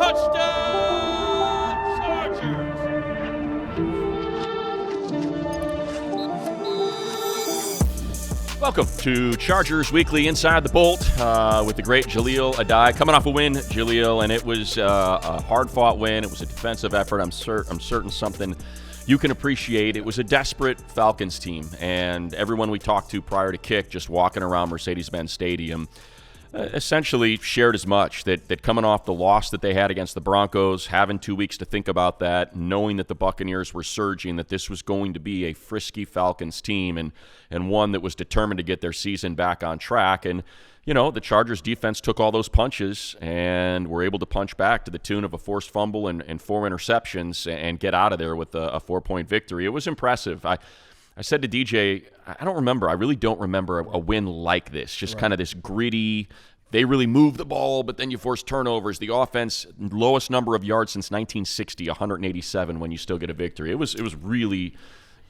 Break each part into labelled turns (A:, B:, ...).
A: Touchdown, Chargers!
B: Welcome to Chargers Weekly Inside the Bolt with the great Jahleel Addae. Coming off a win, Jahleel, and it was a hard-fought win. It was a defensive effort. I'm certain something you can appreciate. It was a desperate Falcons team, and everyone we talked to prior to kick, just walking around Mercedes-Benz Stadium, essentially shared as much, that coming off the loss that they had against the Broncos, having 2 weeks to think about that, knowing that the Buccaneers were surging, that this was going to be a frisky Falcons team and one that was determined to get their season back on track. And, you know, the Chargers defense took all those punches and were able to punch back to the tune of a forced fumble and 4 interceptions and get out of there with a 4-point victory. It was impressive. I said to DJ, I really don't remember a win like this. Just kind of this gritty, they really move the ball, but then you force turnovers. The offense, lowest number of yards since 1960, 187, when you still get a victory. It was really,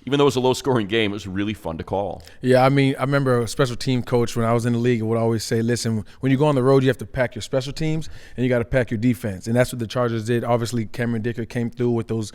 B: even though it was a low-scoring game, it was really fun to call.
C: Yeah, I mean, I remember a special team coach when I was in the league would always say, listen, when you go on the road, you have to pack your special teams and you got to pack your defense. And that's what the Chargers did. Obviously, Cameron Dicker came through with those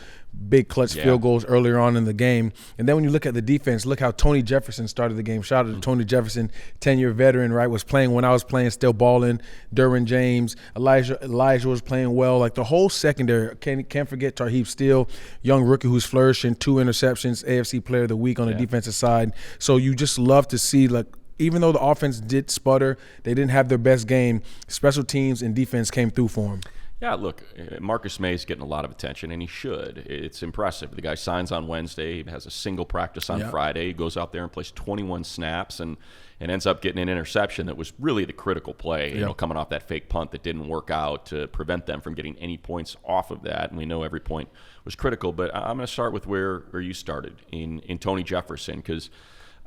C: big clutch field goals earlier on in the game. And then when you look at the defense, look how Tony Jefferson started the game. Shout out to Tony Jefferson, 10-year veteran, right, was playing when I was playing, still balling. Derwin James, Elijah was playing well. Like the whole secondary, can't forget Tarheeb Steele, young rookie who's flourishing, 2 interceptions, AFC Player of the Week on the defensive side. So you just love to see, like, even though the offense did sputter, they didn't have their best game, special teams and defense came through for them.
B: Yeah, look, Marcus May's getting a lot of attention, and he should. It's impressive. The guy signs on Wednesday, he has a single practice on Friday. He goes out there and plays 21 snaps and ends up getting an interception that was really the critical play, you know, coming off that fake punt that didn't work out to prevent them from getting any points off of that. And we know every point was critical. But I'm going to start with where you started in Tony Jefferson, because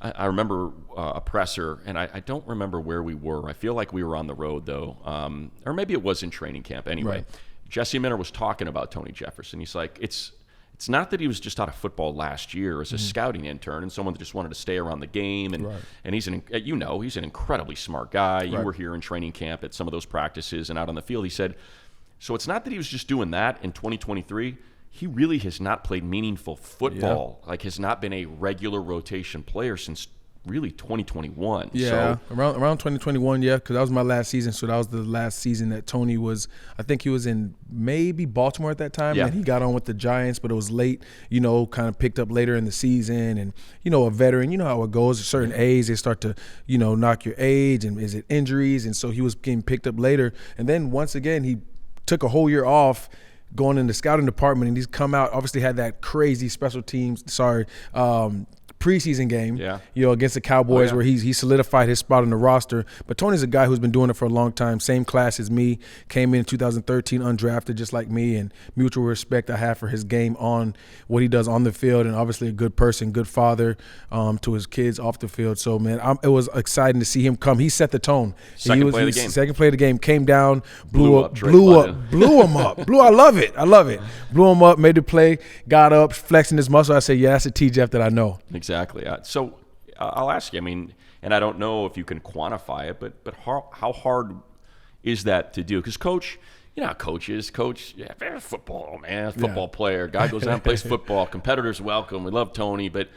B: I remember a presser, and I don't remember where we were. I feel like we were on the road, though, or maybe it was in training camp. Anyway,
C: Right.
B: Jesse Minter was talking about Tony Jefferson. He's like, it's not that he was just out of football last year as a scouting intern and someone that just wanted to stay around the game. And he's an incredibly smart guy. You were here in training camp at some of those practices and out on the field. He said, so it's not that he was just doing that in 2023. He really has not played meaningful football, like has not been a regular rotation player since really 2021.
C: Yeah,
B: so,
C: around 2021, because that was my last season. So that was the last season that Tony was, I think he was in maybe Baltimore at that time. And he got on with the Giants, but it was late, you know, kind of picked up later in the season. And, you know, a veteran, you know how it goes. At certain age, they start to, you know, knock your age and is it injuries? And so he was getting picked up later. And then once again, he took a whole year off, going in the scouting department, and he's come out, obviously had that crazy special teams, preseason game, you know, against the Cowboys where he solidified his spot on the roster. But Tony's a guy who's been doing it for a long time, same class as me, came in 2013 undrafted just like me, and mutual respect I have for his game on what he does on the field, and obviously a good person, good father to his kids off the field. So, man, it was exciting to see him come. He set the tone.
B: Second play of the game.
C: Second play of the game, came down, blew him up. I love it. Blew him up, made the play, got up, flexing his muscle. I said, yeah, that's a T-Jeff that I know.
B: Exactly. So I'll ask you, I mean, and I don't know if you can quantify it, but how hard is that to do? Because coach, you know how coaches, football, man, football player, guy goes out and plays football, competitors welcome, we love Tony, but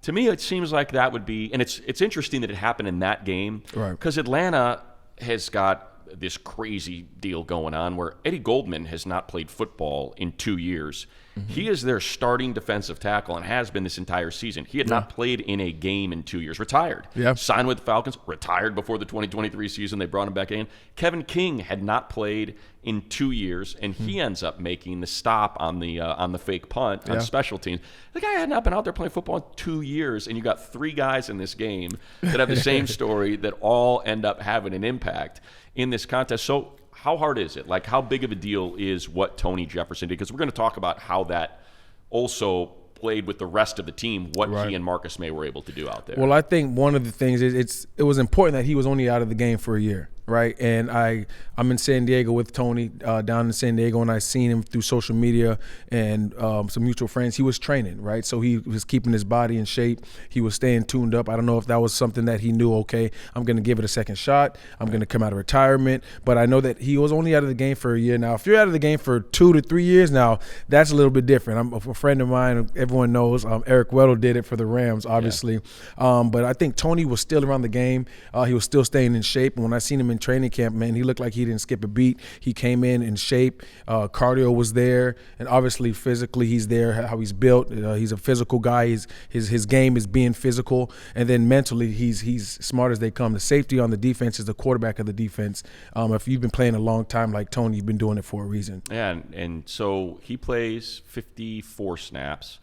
B: to me it seems like that would be, and it's interesting that it happened in that game, because Atlanta has got this crazy deal going on where Eddie Goldman has not played football in 2 years. He is their starting defensive tackle and has been this entire season. He had not played in a game in 2 years. Retired. Signed with the Falcons. Retired before the 2023 season. They brought him back in. Kevin King had not played in 2 years, and he ends up making the stop on the fake punt on special teams. The guy had not been out there playing football in 2 years, and you got 3 guys in this game that have the same story that all end up having an impact in this contest. So how hard is it? Like, how big of a deal is what Tony Jefferson did? Because we're going to talk about how that also played with the rest of the team, what he and Marcus May were able to do out there.
C: Well, I think one of the things is it was important that he was only out of the game for a year. right? And I'm in San Diego with Tony down in San Diego, and I seen him through social media and some mutual friends. He was training, right? So he was keeping his body in shape. He was staying tuned up. I don't know if that was something that he knew, okay, I'm going to give it a second shot. I'm going to come out of retirement. But I know that he was only out of the game for a year. Now, if you're out of the game for 2 to 3 years now, that's a little bit different. I'm a friend of mine, everyone knows, Eric Weddle did it for the Rams, obviously. Yeah. But I think Tony was still around the game. He was still staying in shape. And when I seen him in training camp, man, he looked like he didn't skip a beat. He came in shape. Cardio was there. And obviously, physically, he's there, how he's built. He's a physical guy. His game is being physical. And then mentally, he's smart as they come. The safety on the defense is the quarterback of the defense. If you've been playing a long time like Tony, you've been doing it for a reason.
B: Yeah, and so he plays 54 snaps.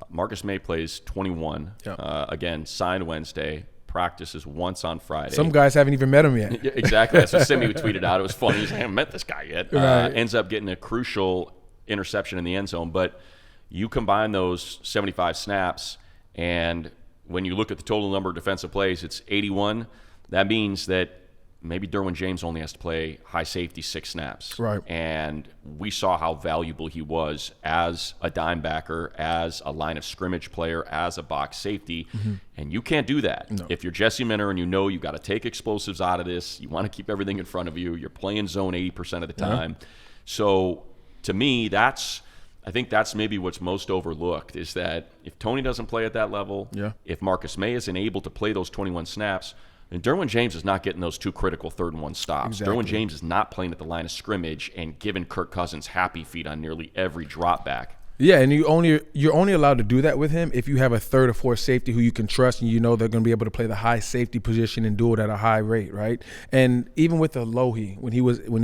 B: Marcus May plays 21. Yeah. Again, signed Wednesday. Practices once on Friday.
C: Some guys haven't even met him yet.
B: Exactly. That's what Simi tweeted out. It was funny. He's like, I haven't met this guy yet.
C: Right.
B: Ends up getting a crucial interception in the end zone. But you combine those 75 snaps, and when you look at the total number of defensive plays, it's 81. That means that maybe Derwin James only has to play high safety 6 snaps.
C: Right.
B: And we saw how valuable he was as a dime backer, as a line of scrimmage player, as a box safety. Mm-hmm. And you can't do that. No. If you're Jesse Minter and you know you've got to take explosives out of this, you want to keep everything in front of you, you're playing zone 80% of the time. Yeah. So to me, I think that's maybe what's most overlooked, is that if Tony doesn't play at that level, if Marcus May isn't able to play those 21 snaps, and Derwin James is not getting those 2 critical 3rd and 1 stops. Exactly. Derwin James is not playing at the line of scrimmage and giving Kirk Cousins happy feet on nearly every drop back.
C: Yeah, and you're only allowed to do that with him if you have a 3rd or 4th safety who you can trust and you know they're going to be able to play the high safety position and do it at a high rate, right? And even with Alohi, when he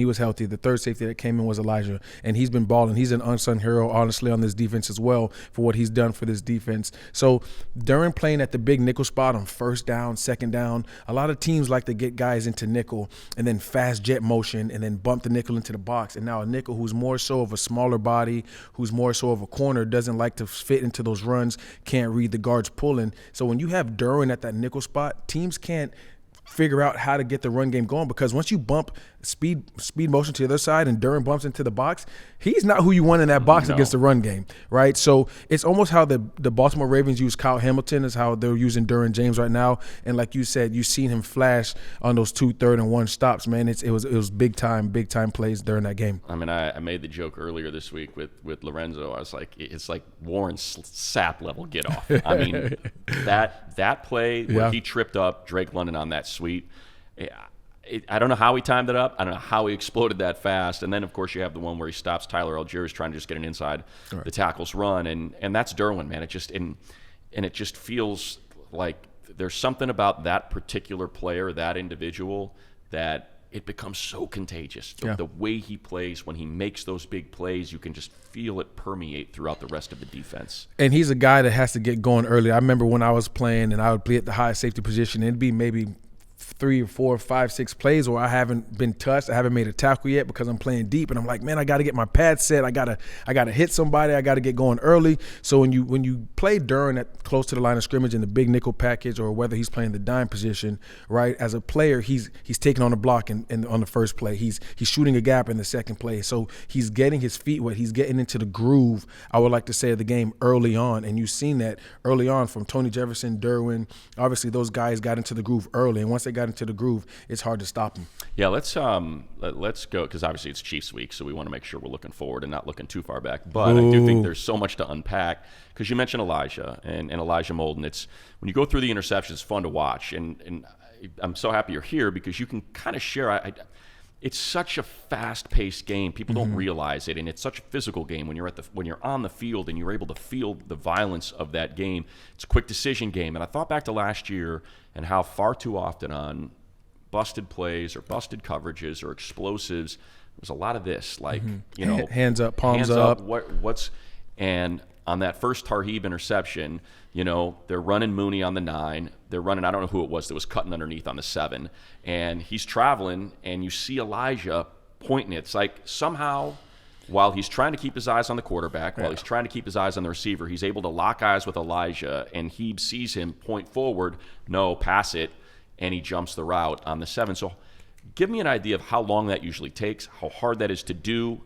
C: was healthy, the 3rd safety that came in was Elijah, and he's been balling. He's an unsung hero, honestly, on this defense as well for what he's done for this defense. So during playing at the big nickel spot on 1st down, 2nd down, a lot of teams like to get guys into nickel and then fast jet motion and then bump the nickel into the box. And now a nickel who's more so of a smaller body, who's more so of a corner, doesn't like to fit into those runs, can't read the guards pulling. So when you have Derwin at that nickel spot, teams can't figure out how to get the run game going, because once you bump speed motion to the other side and Derwin bumps into the box, he's not who you want in that box against the run game, right? So it's almost how the Baltimore Ravens use Kyle Hamilton is how they're using Derwin James right now. And like you said, you've seen him flash on those 2 3rd and 1 stops, man. It was big time plays during that game.
B: I mean, I made the joke earlier this week with Lorenzo. I was like, it's like Warren Sapp level get off. I mean, that play where he tripped up Drake London on that sweep, I don't know how he timed it up. I don't know how he exploded that fast. And then, of course, you have the one where he stops Tyler Algiers trying to just get an inside the tackles run. And that's Derwin, man. It just feels like there's something about that particular player, that individual, that it becomes so contagious. The way he plays, when he makes those big plays, you can just feel it permeate throughout the rest of the defense.
C: And he's a guy that has to get going early. I remember when I was playing and I would play at the high safety position, it'd be maybe 3 or 4 or 5, 6 plays where I haven't been touched. I haven't made a tackle yet because I'm playing deep, and I'm like, man, I got to get my pad set. I gotta hit somebody. I got to get going early. So when you play Derwin at close to the line of scrimmage in the big nickel package, or whether he's playing the dime position, right? As a player, he's taking on the block on the first play. He's shooting a gap in the second play. So he's getting his feet wet. He's getting into the groove, I would like to say, of the game early on. And you've seen that early on from Tony Jefferson, Derwin. Obviously, those guys got into the groove early, and once they got into the groove, it's hard to stop them.
B: Yeah, let's go, because obviously it's Chiefs week, so we want to make sure we're looking forward and not looking too far back. But I do think there's so much to unpack, because you mentioned Elijah and Elijah Molden. It's when you go through the interceptions, it's fun to watch, and I'm so happy you're here because you can kind of share. It's such a fast-paced game. People don't realize it, and it's such a physical game when you're on the field and you're able to feel the violence of that game. It's a quick decision game, and I thought back to last year and how far too often on busted plays or busted coverages or explosives, there's a lot of this, like
C: hands up, palms up.
B: And on that first Tarheeb interception, they're running Mooney on the 9. They're running, I don't know who it was that was cutting underneath on the 7. And he's traveling, and you see Elijah pointing it. It's like somehow, while he's trying to keep his eyes on the quarterback, while he's trying to keep his eyes on the receiver, he's able to lock eyes with Elijah, and he sees him point forward, no, pass it, and he jumps the route on the 7. So give me an idea of how long that usually takes, how hard that is to do.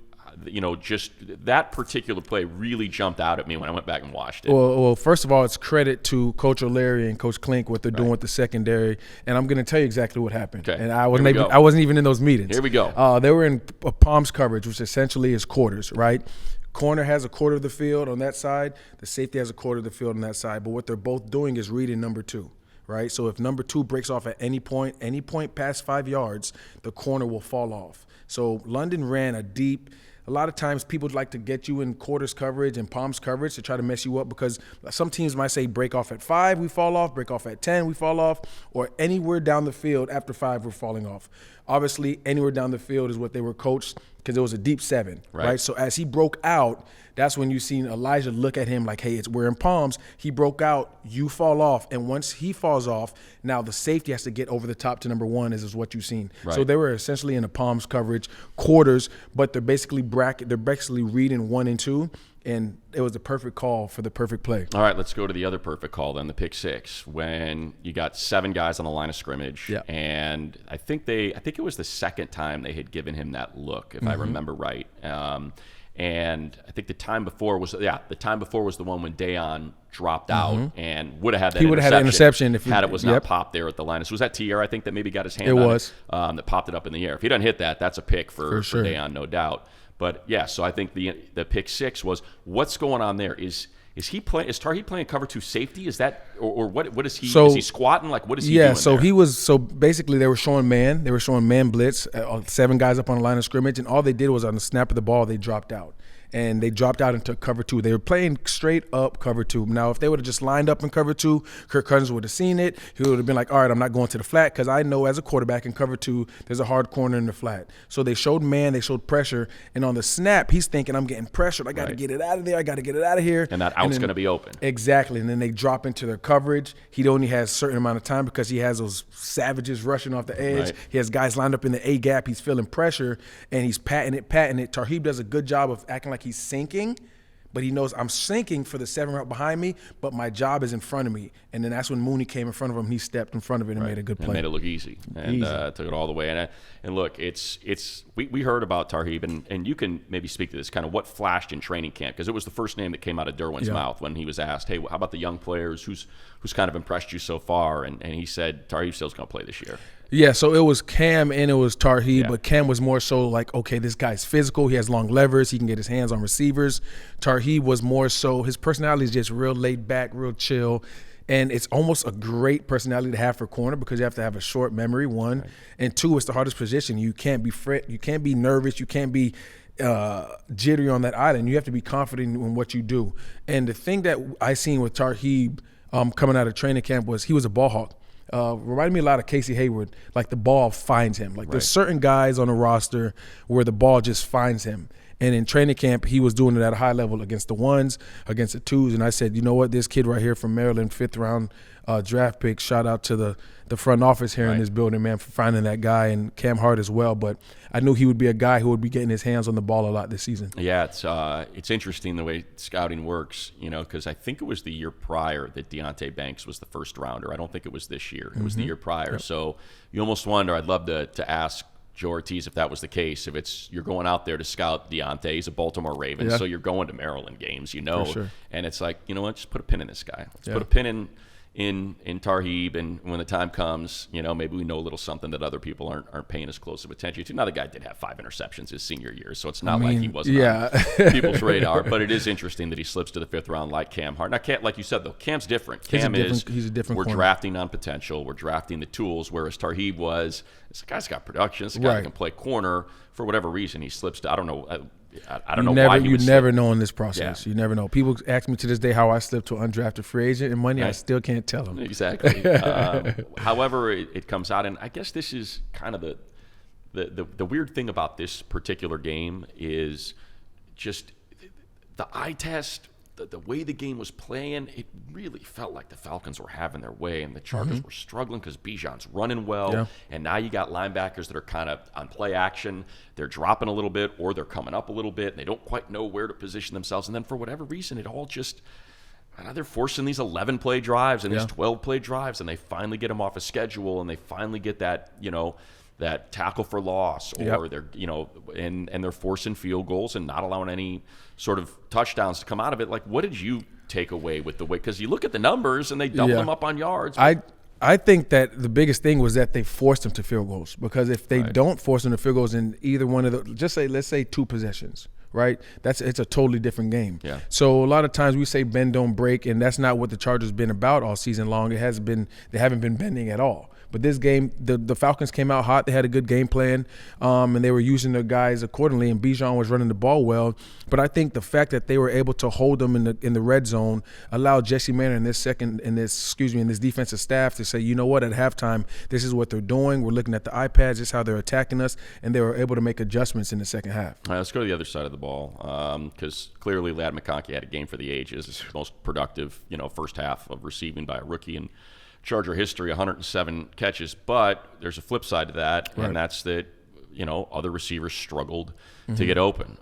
B: Just that particular play really jumped out at me when I went back and watched it.
C: Well, first of all, it's credit to Coach O'Leary and Coach Klink what they're doing with the secondary, and I'm going to tell you exactly what happened.
B: Okay.
C: And I wasn't even in those meetings.
B: Here we go.
C: They were in Palms coverage, which essentially is quarters, right? Corner has a quarter of the field on that side. The safety has a quarter of the field on that side. But what they're both doing is reading number 2. Right? So if number 2 breaks off at any point past 5 yards, the corner will fall off. So London ran a lot of times people like to get you in quarters coverage and palms coverage to try to mess you up, because some teams might say break off at 5, we fall off, break off at 10, we fall off, or anywhere down the field after 5, we're falling off. Obviously, anywhere down the field is what they were coached, because it was a deep 7, right? So as he broke out, that's when you seen Elijah look at him like, hey, we're in palms. He broke out, you fall off. And once he falls off, now the safety has to get over the top to number 1 is what you've seen. Right. So they were essentially in a palms coverage, quarters, but they're basically reading 1 and 2. And it was the perfect call for the perfect play.
B: All right, let's go to the other perfect call then, the pick 6, when you got 7 guys on the line of scrimmage. Yeah. And I think it was the second time they had given him that look, if I remember right. And I think the time before was the one when Daiyan dropped out and would have had that.
C: He would have had an interception if
B: it was not popped there at the line. So was that Tierra, I think, that maybe got his hand on it? That popped it up in the air. If he doesn't hit that, that's a pick for Daiyan, no doubt. But yeah, so I think the pick 6 was, what's going on there? Is Tarheeb playing cover 2 safety? Is that or what is he? Is he squatting? Like, what is he doing?
C: Yeah, so basically they were showing man. They were showing man blitz, 7 guys up on the line of scrimmage, and all they did was on the snap of the ball they dropped out. And they dropped out into cover 2. They were playing straight up cover 2. Now, if they would have just lined up in cover 2, Kirk Cousins would have seen it. He would have been like, all right, I'm not going to the flat, because I know as a quarterback in cover 2, there's a hard corner in the flat. So they showed man, they showed pressure, and on the snap, he's thinking, I'm getting pressured. I got to get it out of there. I got to get it out of here.
B: And that out's going to be open.
C: Exactly. And then they drop into their coverage. He only has a certain amount of time because he has those savages rushing off the edge. Right. He has guys lined up in the A gap. He's feeling pressure, and he's patting it. Tarheeb does a good job of acting like he's sinking, but he knows I'm sinking for the 7 right behind me, but my job is in front of me. And then that's when Mooney came in front of him. He stepped in front of it and made a good play.
B: And made it look easy and took it all the way. And look, we heard about Tarheeb, and you can maybe speak to this, kind of what flashed in training camp, because it was the first name that came out of Derwin's mouth when he was asked, hey, how about the young players? Who's kind of impressed you so far? And he said Tarheeb still's going to play this year.
C: Yeah, so it was Cam and it was Tarheeb, but Cam was more so like, okay, this guy's physical. He has long levers. He can get his hands on receivers. Tarheeb was more so, his personality is just real laid back, real chill. And it's almost a great personality to have for corner, because you have to have a short memory, 1. Right. And 2, it's the hardest position. You can't be you can't be nervous. You can't be jittery on that island. You have to be confident in what you do. And the thing that I seen with Tarheeb coming out of training camp was he was a ball hawk. Reminded me a lot of Casey Hayward. Like, the ball finds him. Like, there's certain guys on the roster where the ball just finds him. And in training camp, he was doing it at a high level against the 1s, against the 2s. And I said, you know what, this kid right here from Maryland, 5th round draft pick, shout out to the front office here in this building, man, for finding that guy, and Cam Hart as well. But I knew he would be a guy who would be getting his hands on the ball a lot this season.
B: Yeah, it's interesting the way scouting works, because I think it was the year prior that Deonte Banks was the first rounder. I don't think it was this year. It was the year prior. Yep. So you almost wonder, I'd love to ask Joe Ortiz if that was the case. If you're going out there to scout Deonte, he's a Baltimore Raven, so you're going to Maryland games, For sure. And it's like, you know what, just put a pin in this guy. Let's put a pin in Tarheeb, and when the time comes, maybe we know a little something that other people aren't paying as close of attention to. Now, the guy did have 5 interceptions his senior year, so it's not like he wasn't on people's radar. But it is interesting that he slips to the 5th round like Cam Hart. Now, like you said, though, Cam's different. He's a different
C: we're
B: corner. Drafting on potential. We're drafting the tools, whereas Tarheeb was, this guy's got production. This guy can play corner. For whatever reason, he slips to, I don't know why he would
C: never know in this process. You never know. People ask me to this day how I slipped to an undrafted free agent and money. I still can't tell them.
B: Exactly. However, it comes out, and I guess this is kind of the weird thing about this particular game is just the eye test. The way the game was playing, it really felt like the Falcons were having their way, and the Chargers were struggling because Bijan's running well, and now you got linebackers that are kind of on play action. They're dropping a little bit, or they're coming up a little bit, and they don't quite know where to position themselves. And then for whatever reason, it all just they're forcing these 11-play drives and these 12-play drives, and they finally get them off a schedule, and they finally get that that tackle for loss, or they're and they're forcing field goals and not allowing any sort of touchdowns to come out of it. Like, what did you take away with the way? Because you look at the numbers and they double them up on yards.
C: I think that the biggest thing was that they forced them to field goals, because if they don't force them to field goals in either one of the, let's say 2 possessions, right? It's a totally different game.
B: Yeah.
C: So a lot of times we say bend don't break, and that's not what the Chargers been about all season long. They haven't been bending at all. But this game, the Falcons came out hot. They had a good game plan, and they were using their guys accordingly. And Bijan was running the ball well. But I think the fact that they were able to hold them in the red zone allowed Jesse Manor and this defensive staff to say, you know what, at halftime, this is what they're doing. We're looking at the iPads. This is how they're attacking us, and they were able to make adjustments in the second half.
B: All right, let's go to the other side of the ball, because clearly Ladd McConkey had a game for the ages. It's the most productive, first half of receiving by a rookie in Charger history, 107 catches. But there's a flip side to that, and that's that other receivers struggled to get open.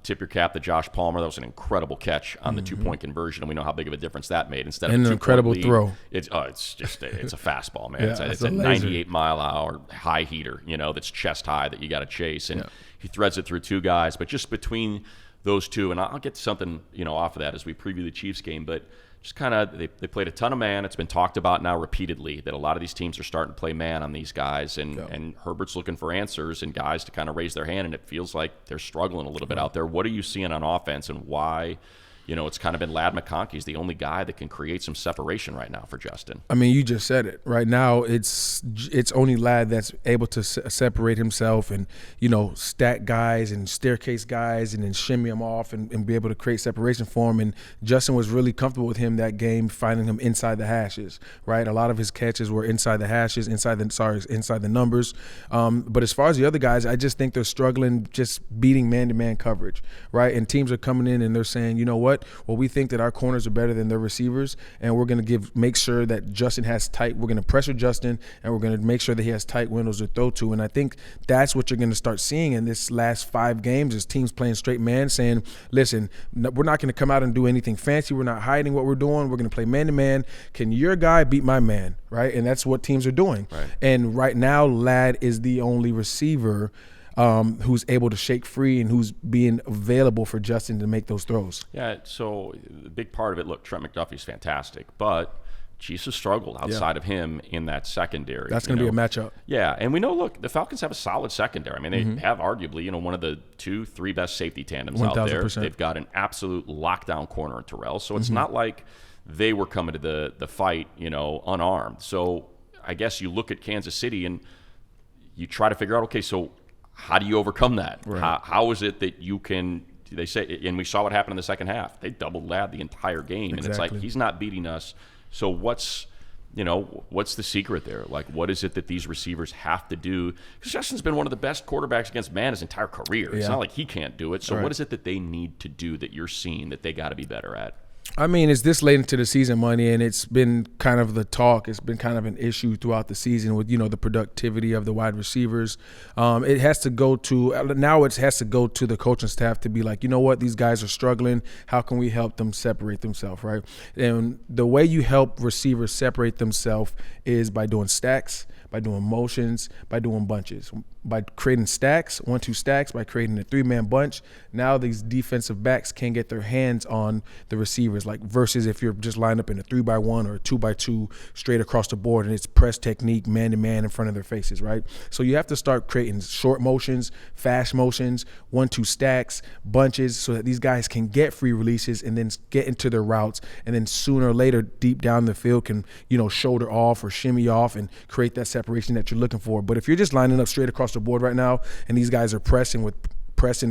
B: Tip your cap to Josh Palmer. That was an incredible catch on the 2-point conversion, and we know how big of a difference that made. Instead of
C: an
B: a 2-point
C: incredible
B: lead,
C: throw.
B: It's a fastball, man.
C: Yeah,
B: it's a 98-mile-an-hour high heater, that's chest high that you got to chase, and he threads it through 2 guys. But just between those 2, and I'll get to something off of that as we preview the Chiefs game, but just kind of they played a ton of man. It's been talked about now repeatedly that a lot of these teams are starting to play man on these guys, and Herbert's looking for answers and guys to kind of raise their hand, and it feels like they're struggling a little bit out there. What are you seeing on offense, and why? It's kind of been Ladd McConkey's the only guy that can create some separation right now for Justin.
C: I mean, you just said it. Right now, it's only Ladd that's able to separate himself and, stack guys and staircase guys and then shimmy them off and be able to create separation for him. And Justin was really comfortable with him that game, finding him inside the hashes, right? A lot of his catches were inside the hashes, inside the numbers. But as far as the other guys, I just think they're struggling just beating man-to-man coverage, right? And teams are coming in and they're saying, you know what? Well, we think that our corners are better than their receivers, and we're going to make sure that Justin has tight. We're going to pressure Justin, and we're going to make sure that he has tight windows to throw to. And I think that's what you're going to start seeing in this last 5 games is teams playing straight man, saying, listen, we're not going to come out and do anything fancy. We're not hiding what we're doing. We're going to play man-to-man. Can your guy beat my man, right? And that's what teams are doing.
B: Right.
C: And right now, Ladd is the only receiver who's able to shake free and who's being available for Justin to make those throws.
B: Yeah, so the big part of it, look, Trent McDuffie's fantastic, but Chiefs have struggled outside of him in that secondary.
C: That's going to be a matchup.
B: Yeah, and we know, look, the Falcons have a solid secondary. I mean, they have arguably, one of the 2-3 best safety tandems out there. They've got an absolute lockdown corner in Terrell, so it's not like they were coming to the fight, unarmed. So I guess you look at Kansas City and you try to figure out, okay, so how do you overcome that?
C: Right.
B: How is it that you can – they say – and we saw what happened in the second half. They doubled Ladd the entire game.
C: Exactly.
B: And it's like he's not beating us. So what's the secret there? Like, what is it that these receivers have to do? Because Justin's been one of the best quarterbacks against man his entire career. It's not like he can't do it. So what is it that they need to do that you're seeing that they got to be better at?
C: I mean, it's this late into the season, Money, and it's been kind of the talk. It's been kind of an issue throughout the season with, the productivity of the wide receivers. It has to go to the coaching staff to be like, you know what, these guys are struggling. How can we help them separate themselves, right? And the way you help receivers separate themselves is by doing stacks, by doing motions, by doing bunches, by creating stacks, 1-2 stacks, by creating a 3-man bunch. Now these defensive backs can get their hands on the receivers, like versus if you're just lined up in a 3-by-1 or a 2-by-2 straight across the board and it's press technique, man-to-man in front of their faces, right? So you have to start creating short motions, fast motions, 1-2 stacks, bunches, so that these guys can get free releases and then get into their routes, and then sooner or later deep down the field can, shoulder off or shimmy off and create that separation that you're looking for. But if you're just lining up straight across the board right now and these guys are pressing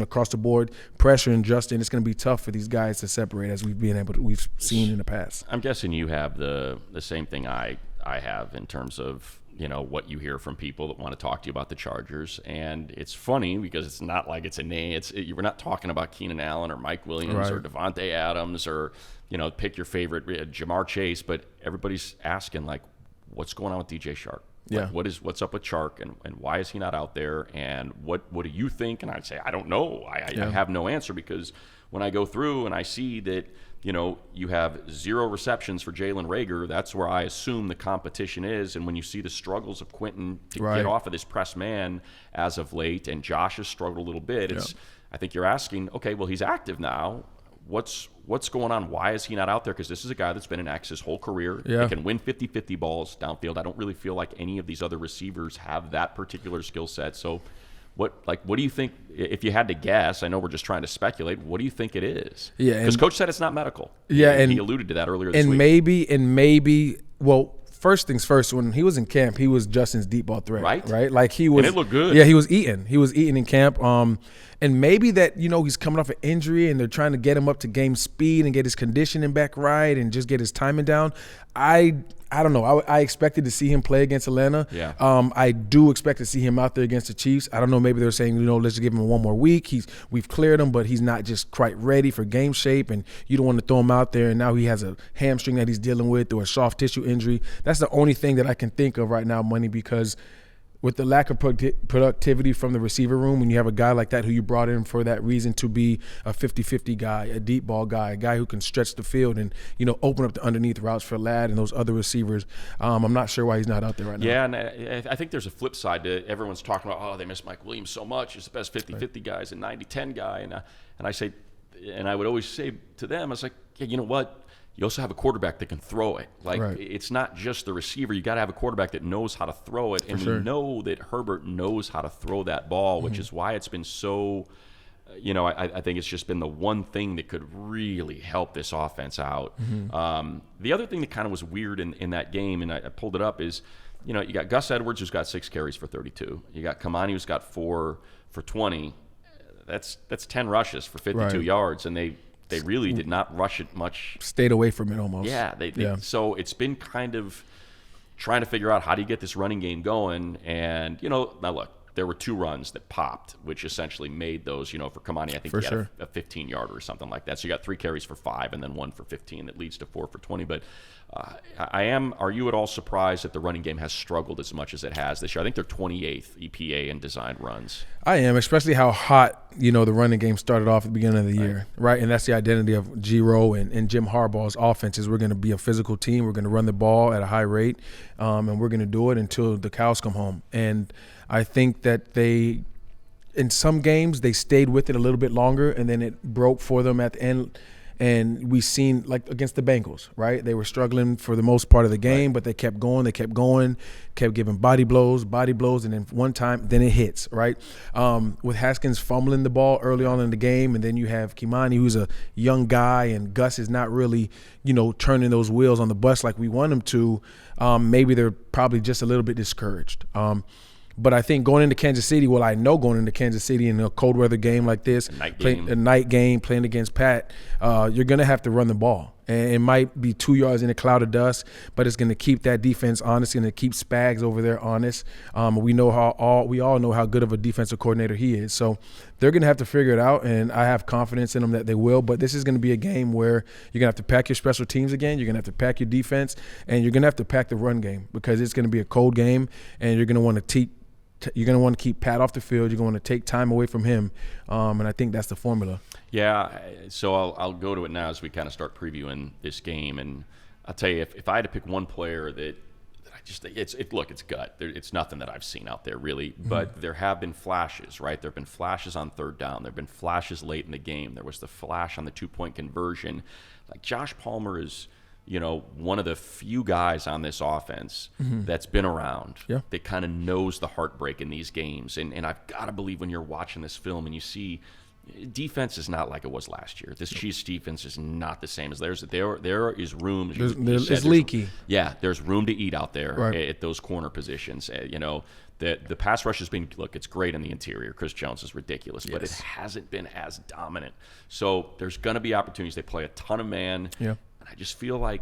C: across the board, pressuring Justin, it's going to be tough for these guys to separate as we've seen in the past.
B: I'm guessing you have the same thing I have in terms of what you hear from people that want to talk to you about the Chargers. And it's funny because it's not like it's a name. We're not talking about Keenan Allen or Mike Williams or Devontae Adams or pick your favorite Jamar Chase, but everybody's asking like, what's going on with DJ Shark? Like, what's up with Chark, and why is he not out there? And what do you think? And I'd say, I don't know. I have no answer, because when I go through and I see that, you have 0 receptions for Jalen Reagor, that's where I assume the competition is. And when you see the struggles of Quentin to get off of this press man as of late, and Josh has struggled a little bit, I think you're asking, okay, well, he's active now. What's going on? Why is he not out there? Because this is a guy that's been in X his whole career. He can win 50-50 balls downfield. I don't really feel like any of these other receivers have that particular skill set. So what do you think, if you had to guess, I know we're just trying to speculate, what do you think it is? Yeah, because Coach said it's not medical. Yeah, and he alluded to that earlier this week. And maybe, well, first things first, when he was in camp, he was Justin's deep ball threat. Right? Like he was. And it looked good. Yeah, he was eating. He was eating in camp. And maybe that, he's coming off an injury and they're trying to get him up to game speed and get his conditioning back right and just get his timing down. I don't know. I expected to see him play against Atlanta. Yeah. I do expect to see him out there against the Chiefs. I don't know. Maybe they're saying, let's just give him one more week. We've cleared him, but he's not just quite ready for game shape, and you don't want to throw him out there. And now he has a hamstring that he's dealing with or a soft tissue injury. That's the only thing that I can think of right now, Money, because with the lack of productivity from the receiver room, when you have a guy like that who you brought in for that reason to be a 50-50 guy, a deep ball guy, a guy who can stretch the field and, open up the underneath routes for Ladd and those other receivers, I'm not sure why he's not out there right now. Yeah, and I think there's a flip side to everyone's talking about, they miss Mike Williams so much. He's the best 50-50 guy. He's a 90-10 guy. And I say, and I would always say to them, I was like, yeah, you know what? You also have a quarterback that can throw it. It's not just the receiver. You got to have a quarterback that knows how to throw it. And we know that Herbert knows how to throw that ball, which is why it's been so, I think it's just been the one thing that could really help this offense out. The other thing that kind of was weird in that game, and I pulled it up, is, you got Gus Edwards, who's got 6 carries for 32. You got Kamani, who's got 4 for 20. That's 10 rushes for 52 yards, and they really did not rush it much. Stayed away from it almost. Yeah, so it's been kind of trying to figure out how do you get this running game going. And, now look, there were 2 runs that popped, which essentially made those, for Kamani, I think he had a 15-yarder or something like that. So you got 3 carries for 5 and then 1 for 15 that leads to 4 for 20. But are you at all surprised that the running game has struggled as much as it has this year? I think they're 28th EPA in designed runs. I am, especially how hot, the running game started off at the beginning of the year, right? And that's the identity of G-Row and Jim Harbaugh's offenses. We're going to be a physical team. We're going to run the ball at a high rate, and we're going to do it until the cows come home. And I think that in some games, they stayed with it a little bit longer, and then it broke for them at the end. And we seen, like, against the Bengals, right? They were struggling for the most part of the game, but they kept going, kept giving body blows, and then one time, then it hits, right? With Haskins fumbling the ball early on in the game, and then you have Kimani, who's a young guy, and Gus is not really, turning those wheels on the bus like we want him to. Maybe they're probably just a little bit discouraged. But I think going into Kansas City, going into Kansas City in a cold weather game like this, a night game, playing against Pat, you're going to have to run the ball. And it might be 2 yards in a cloud of dust, but it's going to keep that defense honest, and to keep Spags over there honest. We all know how good of a defensive coordinator he is. So they're going to have to figure it out, and I have confidence in them that they will. But this is going to be a game where you're going to have to pack your special teams again. You're going to have to pack your defense, and you're going to have to pack the run game, because it's going to be a cold game, and you're going to want to keep Pat off the field. You're going to take time away from him, and I think that's the formula. Yeah, so I'll go to it now as we kind of start previewing this game, and I'll tell you, if I had to pick one player that I just think it's gut. It's nothing that I've seen out there really, but there have been flashes, right? There have been flashes on third down. There have been flashes late in the game. There was the flash on the 2-point conversion. Like Josh Palmer is, one of the few guys on this offense that's been around, that kind of knows the heartbreak in these games. And I've got to believe when you're watching this film and you see defense is not like it was last year. This Chiefs defense is not the same as theirs. There is room. It's leaky. Yeah, there's room to eat out there at those corner positions. The pass rush has been, it's great in the interior. Chris Jones is ridiculous, but it hasn't been as dominant. So there's going to be opportunities. They play a ton of man. Yeah. I just feel like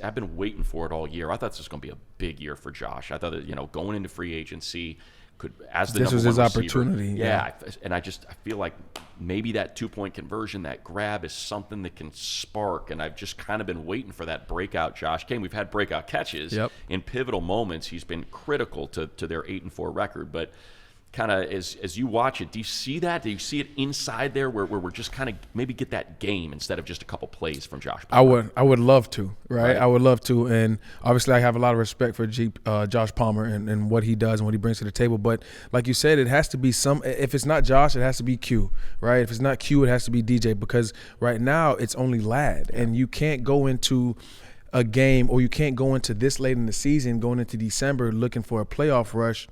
B: I've been waiting for it all year. I thought this was going to be a big year for Josh. I thought that, going into free agency, as the
C: This
B: number
C: was
B: one
C: his
B: receiver.
C: opportunity.
B: Yeah, and I feel like maybe that 2-point conversion, that grab, is something that can spark. And I've just kind of been waiting for that breakout. Josh Kane, we've had breakout catches in pivotal moments. He's been critical to their 8-4 record, but kind of as you watch it, do you see that? Do you see it inside there where we're just kind of maybe get that game instead of just a couple plays from Josh Palmer?
C: I would love to, right? I would love to, and obviously I have a lot of respect for Josh Palmer and what he does and what he brings to the table. But like you said, it has to be if it's not Josh, it has to be Q, right? If it's not Q, it has to be DJ, because right now it's only Ladd, and you can't go into a game, or you can't go into this late in the season, going into December, looking for a playoff rush,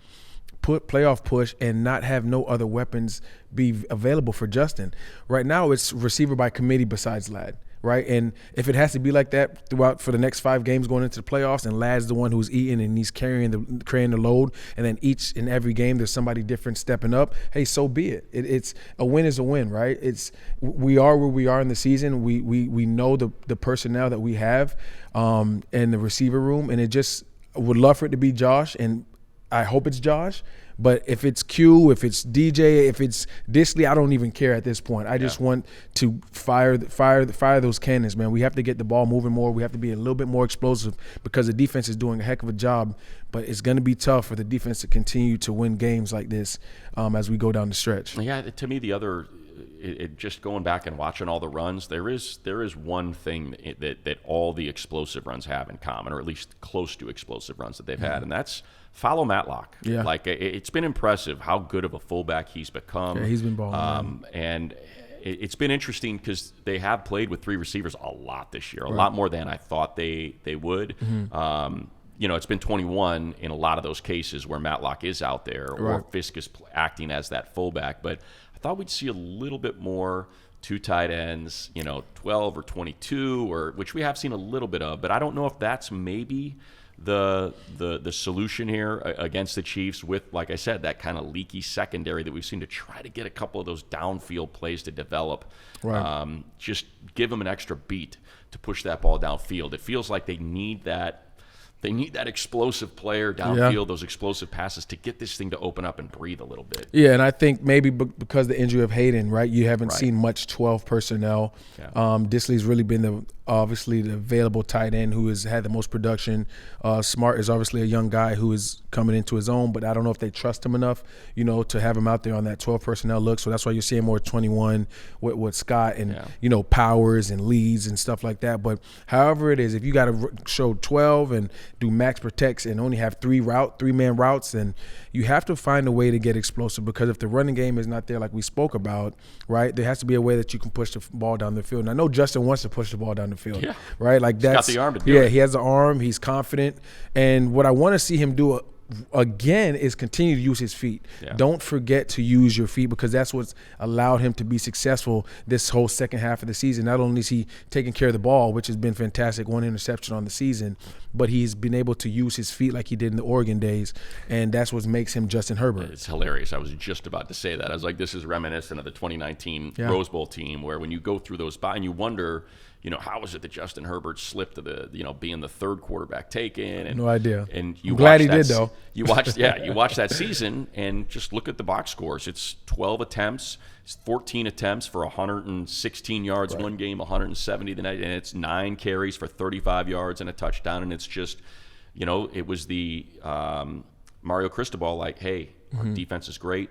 C: playoff push, and not have no other weapons be available for Justin. Right now it's receiver by committee besides Ladd, right? And if it has to be like that throughout for the next 5 games going into the playoffs, and Ladd's the one who's eating and he's carrying the load, and then each and every game there's somebody different stepping up, hey, so be it. It's a win is a win, right? We are where we are in the season. We know the personnel that we have in the receiver room, and I would love for it to be Josh, and I hope it's Josh, but if it's Q, if it's DJ, if it's Disley, I don't even care at this point. I just want to fire those cannons, man. We have to get the ball moving more. We have to be a little bit more explosive, because the defense is doing a heck of a job, but it's going to be tough for the defense to continue to win games like this as we go down the stretch.
B: Yeah, to me, the other just going back and watching all the runs, there is one thing that all the explosive runs have in common, or at least close to explosive runs that they've had, and that's follow Matlock.
C: Yeah.
B: Like, it's been impressive how good of a fullback he's become.
C: Yeah, he's been balling.
B: And it's been interesting because they have played with 3 receivers a lot this year, a lot more than I thought they would. It's been 21 in a lot of those cases where Matlock is out there, or Fisk is acting as that fullback. But I thought we'd see a little bit more 2 tight ends, 12 or 22, which we have seen a little bit of. But I don't know if that's maybe the solution here against the Chiefs with, like I said, that kind of leaky secondary that we've seen, to try to get a couple of those downfield plays to develop. Just give them an extra beat to push that ball downfield. It feels like they need that. They need that explosive player downfield, those explosive passes, to get this thing to open up and breathe a little bit.
C: Yeah, and I think maybe because the injury of Hayden, right, you haven't seen much 12 personnel. Disley's really been obviously the available tight end who has had the most production. Smart is obviously a young guy who is coming into his own, but I don't know if they trust him enough, to have him out there on that 12 personnel look. So that's why you're seeing more 21 with Scott and, Powers and Leeds and stuff like that. But however it is, if you got to show 12 and do max protects and only have 3-man routes, then you have to find a way to get explosive, because if the running game is not there like we spoke about, right, there has to be a way that you can push the ball down the field. And I know Justin wants to push the ball down the field, right? Like, that's
B: he's got the arm to do it.
C: He has the arm. He's confident. And what I want to see him do again is continue to use his feet. Don't forget to use your feet, because that's what's allowed him to be successful this whole second half of the season. Not only is he taking care of the ball, which has been fantastic, 1 interception on the season, but he's been able to use his feet like he did in the Oregon days, and that's what makes him Justin Herbert.
B: It's hilarious. I was just about to say that. I was like, this is reminiscent of the 2019 Rose Bowl team, where when you go through those and you wonder, how is it that Justin Herbert slipped to the, being the 3rd quarterback taken? And,
C: no idea.
B: And
C: I'm glad he did, though.
B: You watched that season, and just look at the box scores. It's 12 attempts, it's 14 attempts for 116 yards one game, 170 the night, and it's 9 carries for 35 yards and a touchdown. And it's just, it was the Mario Cristobal, like, hey, our defense is great.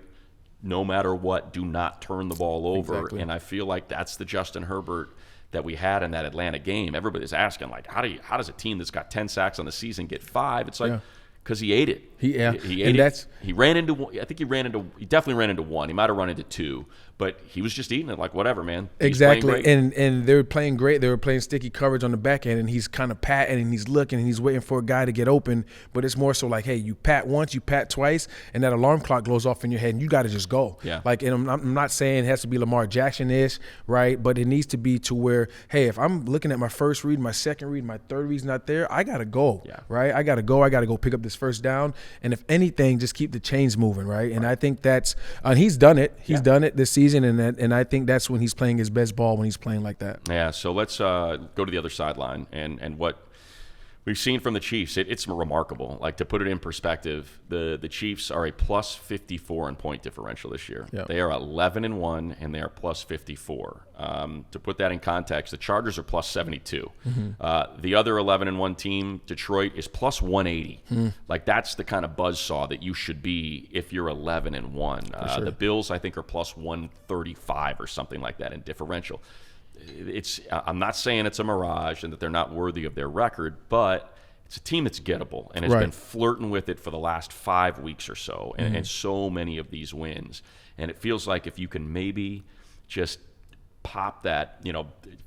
B: No matter what, do not turn the ball over.
C: Exactly.
B: And I feel like that's the Justin Herbert that we had in that Atlanta game. Everybody's asking, like, how does a team that's got 10 sacks on the season get 5? It's like, because he ate it. He ate it. He ran into one. I think he definitely ran into one. He might have run into 2, but he was just eating it like, whatever, man.
C: Exactly. And they were playing great. They were playing sticky coverage on the back end, and he's kind of patting and he's looking and he's waiting for a guy to get open. But it's more so like, hey, you pat once, you pat twice, and that alarm clock goes off in your head, and you got to just go. Like, and I'm not saying it has to be Lamar Jackson-ish, right? But it needs to be to where, hey, if I'm looking at my first read, my second read, my third read's not there, I got to go, right? I got to go. I got to go pick up this first down. And if anything, just keep the chains moving, right? And I think that's he's done it. He's done it this season, and I think that's when he's playing his best ball, when he's playing like that.
B: Yeah. So let's go to the other sideline and what we've seen from the Chiefs, it's remarkable. Like, to put it in perspective, the Chiefs are a plus 54 in point differential this year.
C: Yeah.
B: They are 11-1, and they are plus 54. To put that in context, the Chargers are plus 72. The other 11-1 team, Detroit, is plus 180. Like, that's the kind of buzzsaw that you should be if you're 11-1.
C: Sure.
B: The Bills, I think, are plus 135 or something like that in differential. I'm not saying it's a mirage and that they're not worthy of their record, but it's a team that's gettable and has been flirting with it for the last 5 weeks or so, and so many of these wins. And it feels like if you can maybe just pop that,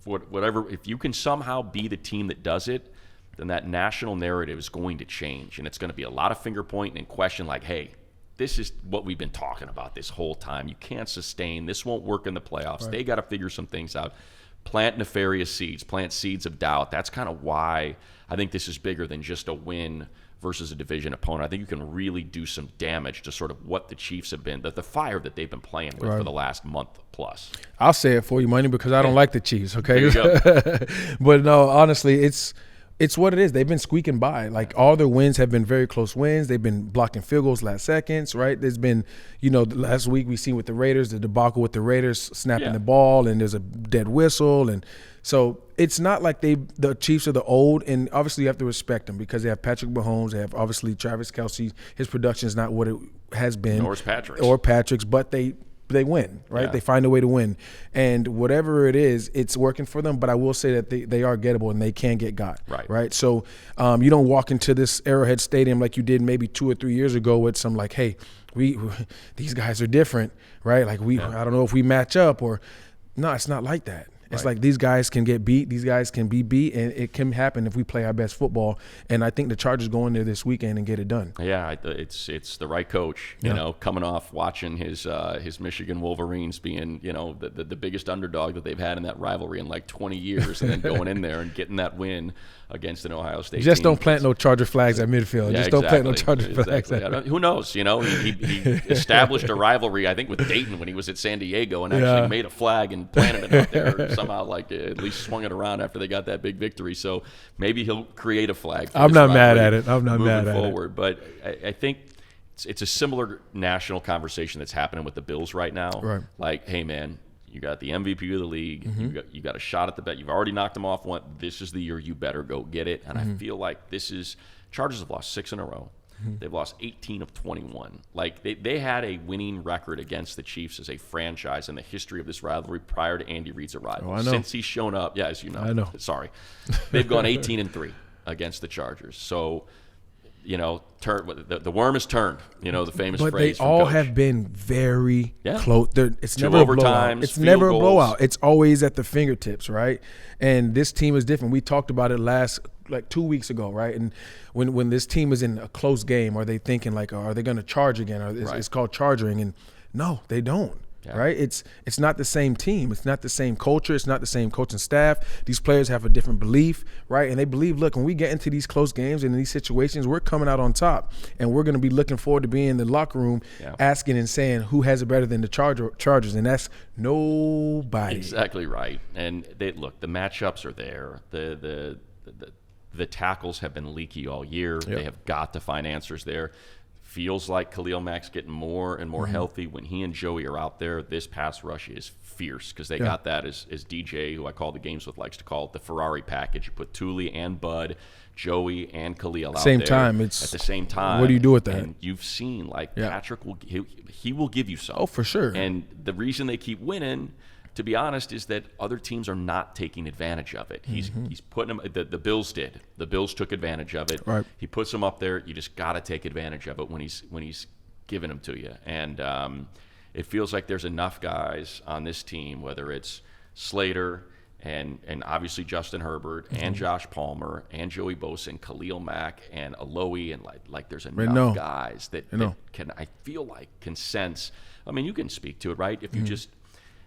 B: whatever, if you can somehow be the team that does it, then that national narrative is going to change, and it's going to be a lot of finger pointing and question like, hey, this is what we've been talking about this whole time. You can't sustain. This won't work in the playoffs. Right. They got to figure some things out. Plant nefarious seeds, plant seeds of doubt. That's kind of why I think this is bigger than just a win versus a division opponent. I think you can really do some damage to sort of what the Chiefs have been, the fire that they've been playing with for the last month plus.
C: I'll say it for you, Money, because I don't like the Chiefs, okay?
B: There you go.
C: But no, honestly, it's what it is. They've been squeaking by. Like, all their wins have been very close wins. They've been blocking field goals last seconds, right? There's been, last week we seen with the Raiders, the debacle with the Raiders snapping the ball, and there's a dead whistle. And so it's not like the Chiefs are the old, and obviously you have to respect them because they have Patrick Mahomes. They have obviously Travis Kelce. His production is not what it has been.
B: Nor is Patrick's.
C: But they win, right?
B: Yeah.
C: They find a way to win. And whatever it is, it's working for them. But I will say that they are gettable and they can get got, right? So you don't walk into this Arrowhead Stadium like you did maybe 2 or 3 years ago with some like, hey, these guys are different, right? Like I don't know if we match up or – no, it's not like that. It's like these guys can get beat, these guys can be beat, and it can happen if we play our best football. And I think the Chargers go in there this weekend and get it done.
B: Yeah, it's the right coach. Coming off watching his Michigan Wolverines being the biggest underdog that they've had in that rivalry in like 20 years, and then going in there and getting that win against an Ohio State
C: Just
B: team.
C: don't plant no Charger flags at midfield.
B: Yeah,
C: don't plant no Charger flags.
B: Who knows? He established a rivalry, I think, with Dayton when he was at San Diego, and actually made a flag and planted it out there. Somehow, at least swung it around after they got that big victory. So maybe he'll create a flag.
C: I'm not mad at it. I'm not mad at it.
B: Forward, but I think it's a similar national conversation that's happening with the Bills right now.
C: Right.
B: Like, hey man, you got the MVP of the league. You got a shot at the bet. You've already knocked them off one. This is the year you better go get it. And I feel like Chargers have lost 6 in a row. They've lost 18 of 21. Like, they had a winning record against the Chiefs as a franchise in the history of this rivalry prior to Andy Reid's arrival.
C: Oh, I know.
B: Since he's shown up, as you know.
C: I know.
B: Sorry. They've gone 18-3 against the Chargers. So, the worm is turned, the famous
C: but
B: phrase
C: they
B: from
C: all
B: Coach.
C: have been very close. It's
B: Two
C: never a blowout.
B: overtimes,
C: It's
B: field
C: never a
B: goals.
C: blowout. It's always at the fingertips, right? And this team is different. We talked about it like 2 weeks ago, right? And when this team is in a close game, are they thinking like, are they going to charge again? Or it's called charging, and no, they don't. Yeah. Right? It's not the same team. It's not the same culture. It's not the same coaching staff. These players have a different belief, right? And they believe, look, when we get into these close games and in these situations, we're coming out on top, and we're going to be looking forward to being in the locker room asking and saying who has it better than the Chargers, and that's nobody.
B: Exactly right. And the matchups are there. The tackles have been leaky all year. They have got to find answers there. Feels like Khalil Mack's getting more and more healthy. When he and Joey are out there, this pass rush is fierce because they got that, as DJ, who I call the games with, likes to call it the Ferrari package. You put Thule and Bud, Joey and Khalil out there at the same time.
C: What do you do with that?
B: And you've seen Patrick he will give you some.
C: Oh, for sure.
B: And the reason they keep winning, to be honest, is that other teams are not taking advantage of it. He's putting them. The Bills did. The Bills took advantage of it.
C: Right.
B: He puts them up there. You just got to take advantage of it when he's giving them to you. And it feels like there's enough guys on this team, whether it's Slater and obviously Justin Herbert and Josh Palmer and Joey Bosa and Khalil Mack and Alohi, and like there's enough guys that can, I feel like, can sense. I mean, you can speak to it, right? If you just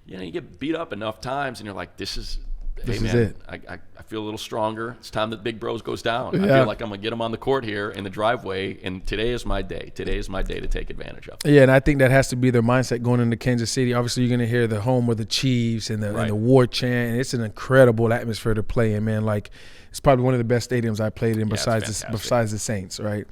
B: you get beat up enough times and you're like, this is hey,
C: is
B: man,
C: it.
B: I feel a little stronger. It's time that Big Bros goes down.
C: Yeah.
B: I feel like I'm going to get him on the court here in the driveway, and today is my day. Today is my day to take advantage of.
C: Yeah, and I think that has to be their mindset going into Kansas City. Obviously, you're going to hear the home of the Chiefs and the war chant. And it's an incredible atmosphere to play in, man. Like, it's probably one of the best stadiums I played in besides the Saints, right?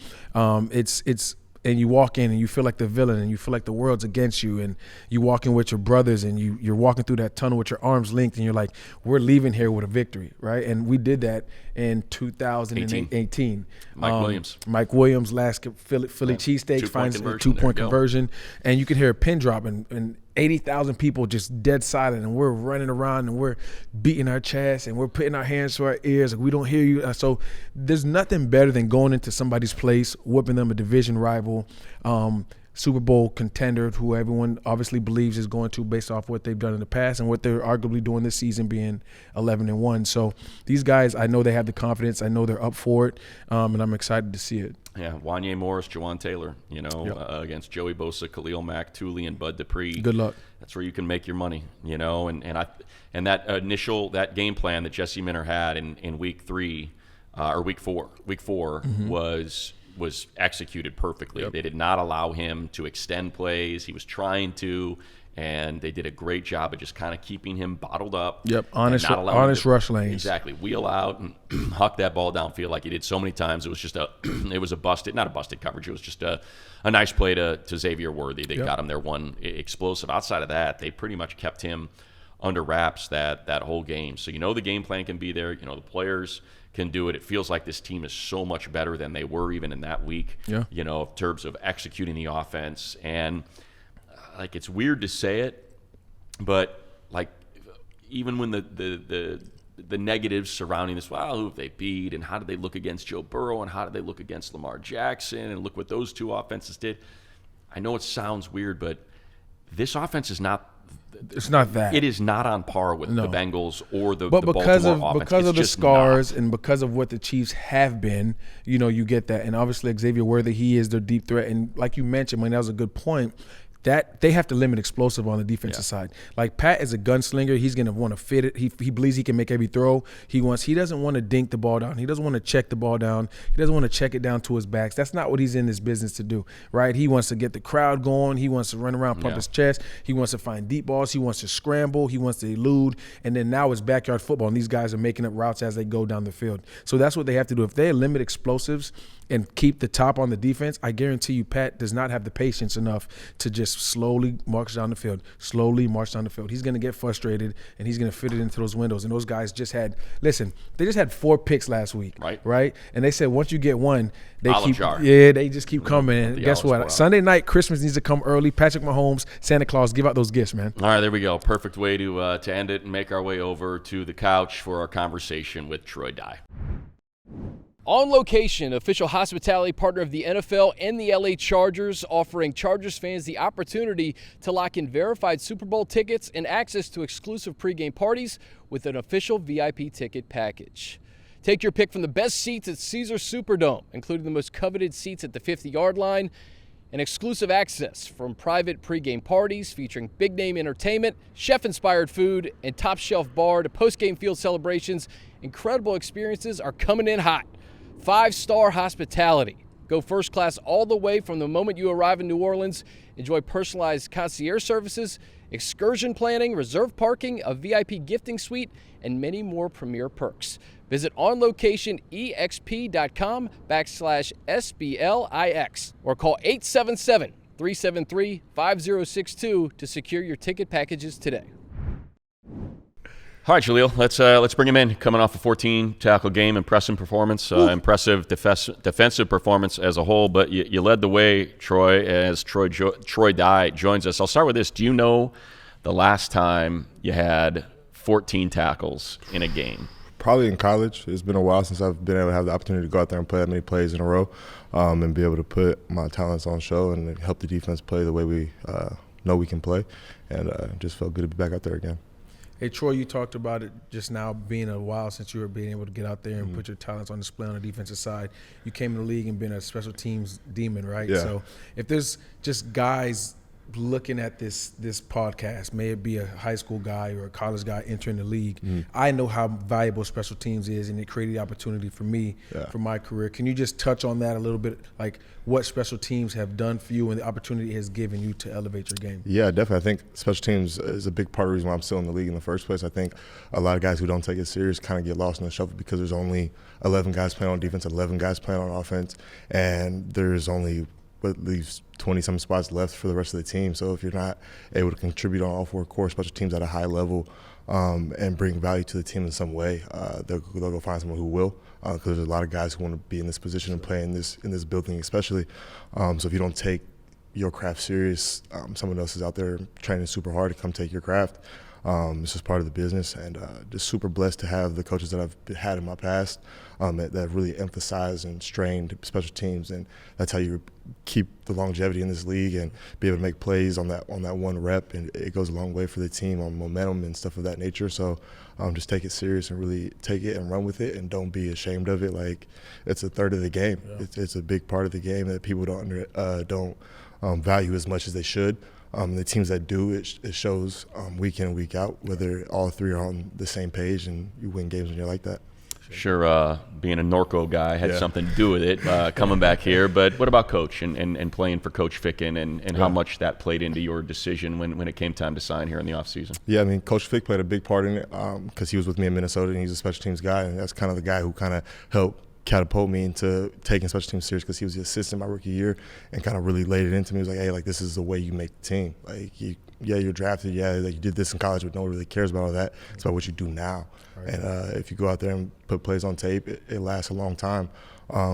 C: And you walk in and you feel like the villain and you feel like the world's against you, and you walk in with your brothers and you're walking through that tunnel with your arms linked and you're like, we're leaving here with a victory, right? And we did that in 2018. Mike Williams, last Philly cheesesteak finds a two-point conversion, and you can hear a pin drop and 80,000 people just dead silent, and we're running around and we're beating our chests and we're putting our hands to our ears like we don't hear you. So there's nothing better than going into somebody's place, whooping them, a division rival, Super Bowl contender who everyone obviously believes is going to, based off what they've done in the past and what they're arguably doing this season, being 11-1. So these guys, I know they have the confidence. I know they're up for it, and I'm excited to see it.
B: Yeah, Wanye Morris, Jawan Taylor, against Joey Bosa, Khalil Mack, Thule, and Bud Dupree.
C: Good luck. That's
B: where you can make your money, and that game plan that Jesse Minter had in week 4
C: Mm-hmm.
B: was executed perfectly.
C: Yep.
B: They did not allow him to extend plays. He was trying to, and they did a great job of just kind of keeping him bottled up.
C: Yep, honest rush lanes.
B: Exactly, wheel out and huck that ball downfield like he did so many times. It was just not a busted coverage. It was just a nice play to Xavier Worthy. They got him there one explosive. Outside of that, they pretty much kept him under wraps that whole game. So the game plan can be there. The players can do it. It feels like this team is so much better than they were even in that week, in terms of executing the offense. And it's weird to say it, but even when the negatives surrounding this, who have they beat and how did they look against Joe Burrow and how did they look against Lamar Jackson and look what those two offenses did. I know it sounds weird, but this offense is not.
C: It's not that.
B: It is not on par with the Bengals or the Baltimore offense.
C: Because of the scars and because of what the Chiefs have been, you get that. And obviously Xavier Worthy, he is their deep threat. And like you mentioned, that was a good point. That they have to limit explosive on the defensive side. Like Pat is a gunslinger. He's going to want to fit it. He believes he can make every throw he wants. He doesn't want to dink the ball down. He doesn't want to check the ball down. He doesn't want to check it down to his backs. That's not what he's in this business to do, right? He wants to get the crowd going. He wants to run around, pump his chest. He wants to find deep balls. He wants to scramble. He wants to elude. And then now it's backyard football, and these guys are making up routes as they go down the field. So that's what they have to do. If they limit explosives and keep the top on the defense, I guarantee you Pat does not have the patience enough to just slowly march down the field. He's going to get frustrated, and he's going to fit it into those windows. And those guys they just had 4 picks last week, right? And they said once you get one, they just keep coming. And guess what? Sunday night, Christmas needs to come early. Patrick Mahomes, Santa Claus, give out those gifts, man.
B: All right, there we go. Perfect way to end it and make our way over to the couch for our conversation with Troy Dye.
D: On Location, official hospitality partner of the NFL and the LA Chargers, offering Chargers fans the opportunity to lock in verified Super Bowl tickets and access to exclusive pregame parties with an official VIP ticket package. Take your pick from the best seats at Caesars Superdome, including the most coveted seats at the 50-yard line, and exclusive access from private pregame parties featuring big-name entertainment, chef-inspired food, and top-shelf bar to post-game field celebrations. Incredible experiences are coming in hot. 5-star hospitality. Go first class all the way from the moment you arrive in New Orleans. Enjoy personalized concierge services, excursion planning, reserved parking, a VIP gifting suite, and many more premier perks. Visit onlocationexp.com/SBLIX or call 877-373-5062 to secure your ticket packages today.
B: All right, Jahleel, let's bring him in. Coming off a 14-tackle game, impressive performance, impressive defensive performance as a whole. But you led the way, Troy, as Troy Dye joins us. I'll start with this. Do you know the last time you had 14 tackles in a game?
E: Probably in college. It's been a while since I've been able to have the opportunity to go out there and play that many plays in a row, and be able to put my talents on show and help the defense play the way we know we can play. And just felt good to be back out there again.
C: Hey, Troy, you talked about it just now being a while since you were being able to get out there and put your talents on display on the defensive side. You came in the league and been a special teams demon, right?
E: Yeah.
C: So if there's just guys looking at this podcast, may it be a high school guy or a college guy entering the league, I know how valuable special teams is, and it created the opportunity for me for my career. Can you just touch on that a little bit, like what special teams have done for you and the opportunity it has given you to elevate your game?
E: Yeah, definitely. I think special teams is a big part of the reason why I'm still in the league in the first place. I think a lot of guys who don't take it serious kind of get lost in the shuffle because there's only 11 guys playing on defense, 11 guys playing on offense, and there's only what leaves 20-some spots left for the rest of the team. So if you're not able to contribute on all four core special teams at a high level and bring value to the team in some way, they'll go find someone who will, because there's a lot of guys who want to be in this position and play in this building especially. So if you don't take your craft serious, someone else is out there training super hard to come take your craft. It's just part of the business, and just super blessed to have the coaches that I've had in my past that really emphasize and strained special teams, and that's how you keep the longevity in this league and be able to make plays on that one rep, and it goes a long way for the team on momentum and stuff of that nature. So just take it serious and really take it and run with it, and don't be ashamed of it. Like, it's a third of the game. Yeah. It's a big part of the game that people don't value as much as they should. The teams that do, it shows week in and week out, whether all three are on the same page and you win games when you're like that.
B: Sure, being a Norco guy had something to do with it, coming back here. But what about Coach and playing for Coach Ficken and how much that played into your decision when it came time to sign here in the offseason? Yeah,
E: I mean, Coach Fick played a big part in it because he was with me in Minnesota, and he's a special teams guy, and that's kind of the guy who kind of helped catapult me into taking special teams serious, because he was the assistant my rookie year and kind of really laid it into me. He was like, hey, like, this is the way you make the team. Like, you're drafted. Yeah, like, you did this in college, but no one really cares about all that. It's about what you do now. Right. And if you go out there and put plays on tape, it lasts a long time.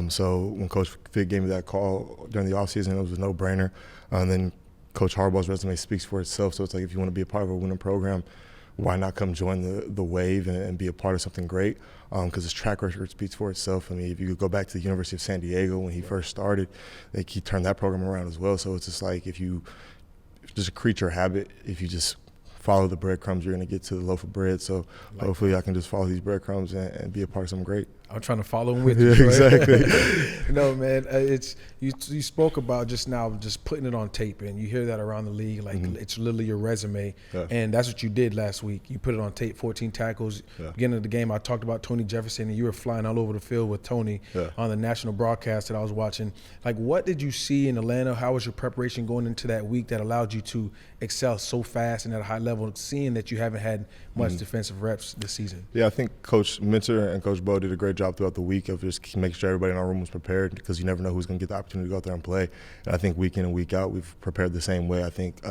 E: So when Coach Fick gave me that call during the offseason, it was a no-brainer. And then Coach Harbaugh's resume speaks for itself. So it's like, if you want to be a part of a winning program, why not come join the wave and be a part of something great? Because his track record speaks for itself. I mean, if you go back to the University of San Diego when he first started, like, he turned that program around as well. So it's just like, if just a creature habit, if you just follow the breadcrumbs, you're going to get to the loaf of bread. So hopefully I can just follow these breadcrumbs and be a part of something great.
C: I'm trying to follow him with you.
E: Exactly.
C: No, man, it's you spoke about just now, just putting it on tape, and you hear that around the league, like it's literally your resume, and that's what you did last week. You put it on tape, 14 tackles. Beginning of the game, I talked about Tony Jefferson, and you were flying all over the field with Tony on the national broadcast that I was watching. Like, what did you see in Atlanta? How was your preparation going into that week that allowed you to excel so fast and at a high level, seeing that you haven't had much defensive reps this season?
E: Yeah, I think Coach Minter and Coach Bo did a great job throughout the week of just making sure everybody in our room was prepared, because you never know who's going to get the opportunity to go out there and play. And I think week in and week out, we've prepared the same way. I think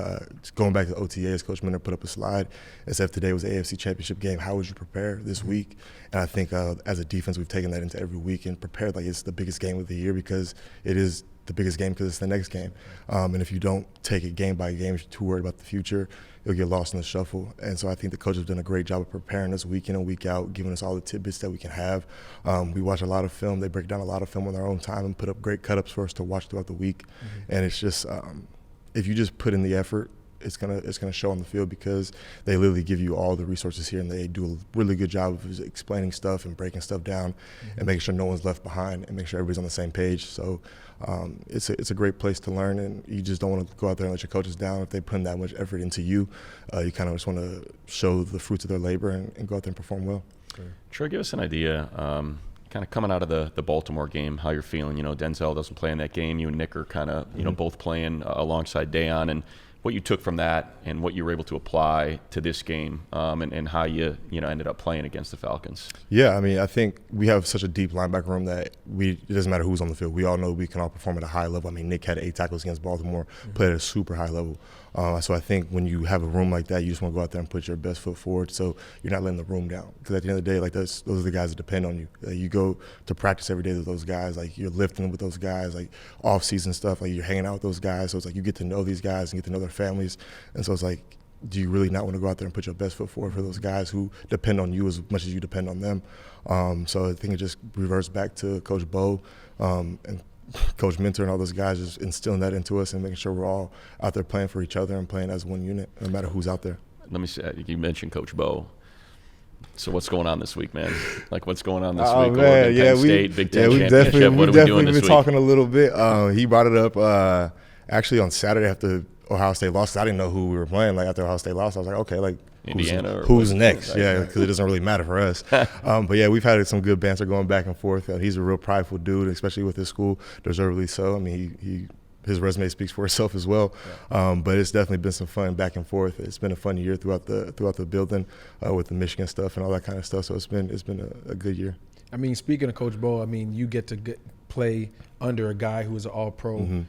E: going back to OTAs, Coach Minter put up a slide and said if today was the AFC Championship game, how would you prepare this week? And I think as a defense, we've taken that into every week and prepared like it's the biggest game of the year, because it is the biggest game because it's the next game. And if you don't take it game by game, if you're too worried about the future, you'll get lost in the shuffle. And so I think the coaches have done a great job of preparing us week in and week out, giving us all the tidbits that we can have. We watch a lot of film. They break down a lot of film on their own time and put up great cut-ups for us to watch throughout the week. And it's just, if you just put in the effort, it's gonna show on the field, because they literally give you all the resources here, and they do a really good job of explaining stuff and breaking stuff down and making sure no one's left behind and make sure everybody's on the same page. So it's a great place to learn, and you just don't want to go out there and let your coaches down if they put that much effort into you. You kind of just want to show the fruits of their labor and go out there and perform well.
B: Troy, give us an idea, kind of coming out of the Baltimore game, how you're feeling. You know, Denzel doesn't play in that game. You and Nick are kind of, both playing alongside Daiyan, and what you took from that and what you were able to apply to this game, and how you ended up playing against the Falcons.
E: Yeah, I mean, I think we have such a deep linebacker room that it doesn't matter who's on the field. We all know we can all perform at a high level. I mean, Nick had 8 tackles against Baltimore, played at a super high level. So I think when you have a room like that, you just want to go out there and put your best foot forward, so you're not letting the room down. Because at the end of the day, like, those are the guys that depend on you. You go to practice every day with those guys, like, you're lifting with those guys, like, off-season stuff, like, you're hanging out with those guys. So it's like you get to know these guys and get to know their families. And so it's like, do you really not want to go out there and put your best foot forward for those guys who depend on you as much as you depend on them? So I think it just reverts back to Coach Bo and Coach Minter and all those guys, just instilling that into us and making sure we're all out there playing for each other and playing as one unit, no matter who's out there.
B: Let me say, you mentioned Coach Bo. So what's going on this week, man? Like, what's going on this week?
E: Man,
B: Penn State, Big Ten
E: we've
B: Championship. What are we doing this
E: been
B: week?
E: Talking a little bit. He brought it up actually on Saturday after Ohio State lost, I didn't know who we were playing. Like after Ohio State lost, I was like, okay, like
B: Indiana
E: who's next? Yeah, because it doesn't really matter for us. But yeah, we've had some good banter going back and forth. He's a real prideful dude, especially with his school, deservedly so. I mean, his resume speaks for itself as well. But it's definitely been some fun back and forth. It's been a fun year throughout the building with the Michigan stuff and all that kind of stuff. So it's been a good year.
C: I mean, speaking of Coach Bo, I mean, you get to play under a guy who was an all-pro,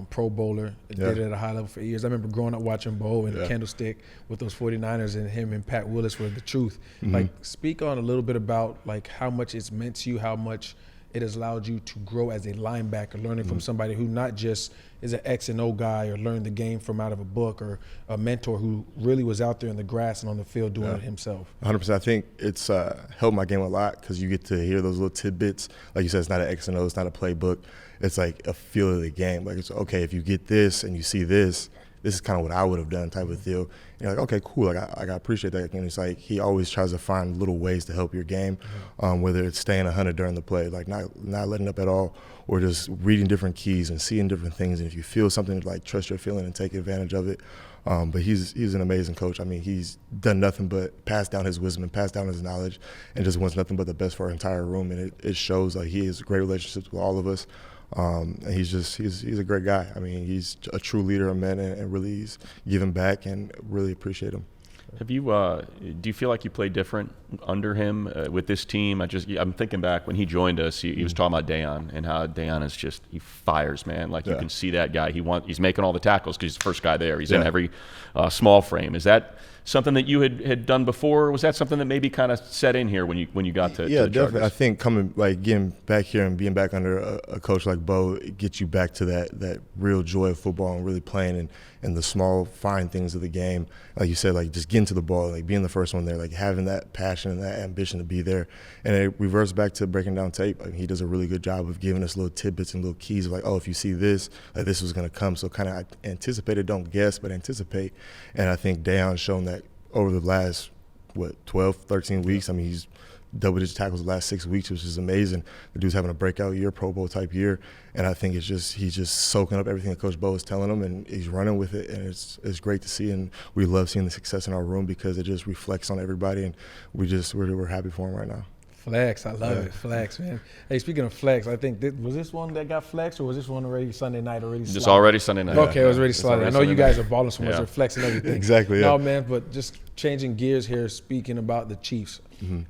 C: Pro Bowler, did it at a high level for years. I remember growing up watching Bo and the Candlestick with those 49ers, and him and Pat Willis were the truth. Like, speak on a little bit about, like, how much it's meant to you, how much it has allowed you to grow as a linebacker, learning from somebody who not just is an X and O guy or learned the game from out of a book, or a mentor who really was out there in the grass and on the field doing it himself.
E: 100%. I think it's helped my game a lot because you get to hear those little tidbits. Like you said, it's not an X and O, it's not a playbook. It's like a feel of the game. Like, it's okay, if you get this and you see this is kind of what I would have done type of deal. And you're like, okay, cool. Like, I appreciate that. And it's like he always tries to find little ways to help your game, whether it's staying 100 during the play, like not letting up at all, or just reading different keys and seeing different things. And if you feel something, like trust your feeling and take advantage of it. But he's an amazing coach. I mean, he's done nothing but pass down his wisdom and pass down his knowledge, and just wants nothing but the best for our entire room. And it shows. Like, he has great relationships with all of us. And he's a great guy. I mean, he's a true leader of men, and really he's giving back, and really appreciate him.
B: Have you? Do you feel like you play different under him with this team? I'm thinking back when he joined us. He was talking about Daiyan and how Daiyan is just, he fires, man. Like, you can see that guy. He's making all the tackles because he's the first guy there. He's in every small frame. Is that something that you had done before? Or was that something that maybe kind of set in here when you got to the
E: definitely.
B: Chargers?
E: I think getting back here and being back under a coach like Bo, it gets you back to that real joy of football and really playing and the small fine things of the game. Like you said, like just getting to the ball, like being the first one there, like having that passion and that ambition to be there. And it reverts back to breaking down tape. I mean, he does a really good job of giving us little tidbits and little keys of like, oh, if you see this, like this was going to come. So kind of anticipated, don't guess, but anticipate. And I think Daion's shown that over the last, 12, 13 weeks. I mean, he's double-digit tackles the last 6 weeks, which is amazing. The dude's having a breakout year, Pro Bowl type year, and I think he's just soaking up everything that Coach Bo is telling him, and he's running with it, and it's great to see, and we love seeing the success in our room because it just reflects on everybody, and we're happy for him right now.
C: Flex, I love it. Flex, man. Hey, speaking of flex, I think was this one that got flexed, or was this one already Sunday night already slotted?
B: It's already Sunday night.
C: Okay, it was already slotted. I know you guys are balling so much,
B: Yeah.
C: they're flexing everything.
E: Exactly, yeah.
C: No, man, but just changing gears here, speaking about the Chiefs.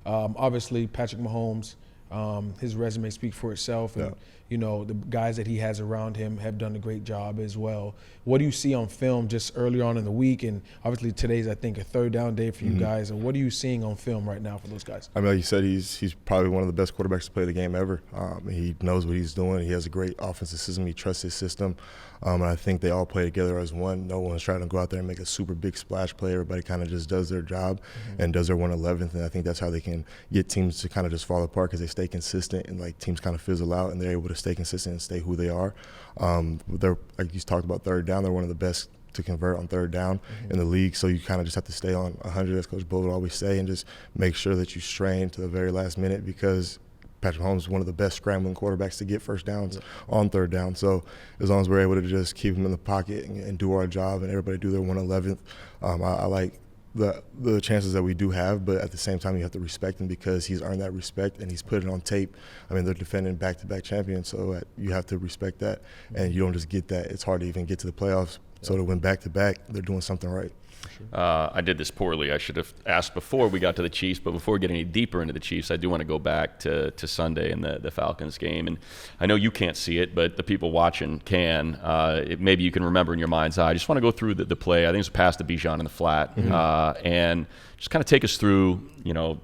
C: Obviously, Patrick Mahomes, his resume speaks for itself, and you know, the guys that he has around him have done a great job as well. What do you see on film just early on in the week? And obviously today's, I think, a third down day for you guys. And what are you seeing on film right now for those guys?
E: I mean, like you said, he's probably one of the best quarterbacks to play the game ever. He knows what he's doing. He has a great offensive system. He trusts his system. And I think they all play together as one. No one's trying to go out there and make a super big splash play. Everybody kind of just does their job and does their 1/11th. And I think that's how they can get teams to kind of just fall apart, because they stay consistent, and like teams kind of fizzle out, and they're able to stay consistent and stay who they are. They're, like you talked about, third down. They're one of the best to convert on third down in the league. So you kind of just have to stay on 100, as Coach Bo would always say, and just make sure that you strain to the very last minute, because Patrick Mahomes is one of the best scrambling quarterbacks to get first downs on third down. So as long as we're able to just keep him in the pocket and do our job, and everybody do their 1/11th, I like the chances that we do have, but at the same time you have to respect him, because he's earned that respect and he's put it on tape. I mean, they're defending back-to-back champions, so you have to respect that, and you don't just get that. It's hard to even get to the playoffs. So to win back-to-back, they're doing something right.
B: I did this poorly. I should have asked before we got to the Chiefs, but before we get any deeper into the Chiefs, I do want to go back to Sunday and the Falcons game. And I know you can't see it, but the people watching can. Maybe you can remember in your mind's eye. I just want to go through the play. I think it was a pass to Bijan in the flat, and just kind of take us through,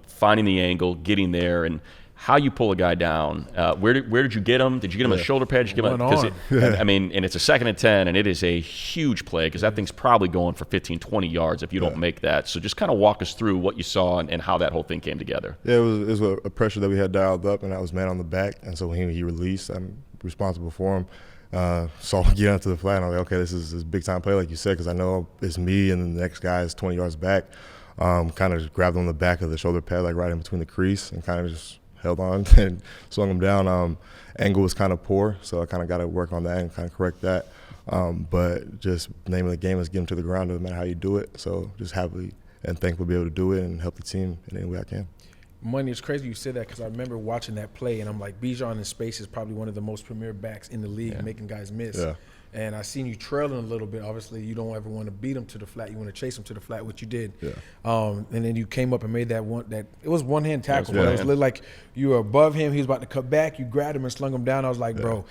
B: finding the angle, getting there, and how you pull a guy down. Where did you get him? Did you get him a shoulder pad? Did you get him? I mean, and it's a 2nd and 10, and it is a huge play, because that thing's probably going for 15, 20 yards if you don't make that. So just kind of walk us through what you saw and how that whole thing came together.
E: Yeah, it was a pressure that we had dialed up, and I was man on the back. And so when he released, I'm responsible for him. So I get onto the flat, and I'm like, okay, this is a big-time play, like you said, because I know it's me, and then the next guy is 20 yards back. Kind of just grabbed on the back of the shoulder pad, like right in between the crease, and kind of just held on and swung him down. Angle was kind of poor, so I kind of got to work on that and kind of correct that. But just the name of the game is get them to the ground no matter how you do it. So just happy and thankful to be able to do it and help the team in any way I can.
C: Money, it's crazy you said that because I remember watching that play, and I'm like, Bijan in space is probably one of the most premier backs in the league, making guys miss.
E: Yeah.
C: And I seen you trailing a little bit. Obviously, you don't ever want to beat him to the flat. You want to chase him to the flat, which you did.
E: Yeah.
C: And then you came up and made that one. That it was one-hand tackle.
B: Yeah,
C: It was looked like you were above him. He was about to cut back. You grabbed him and slung him down. I was like, bro,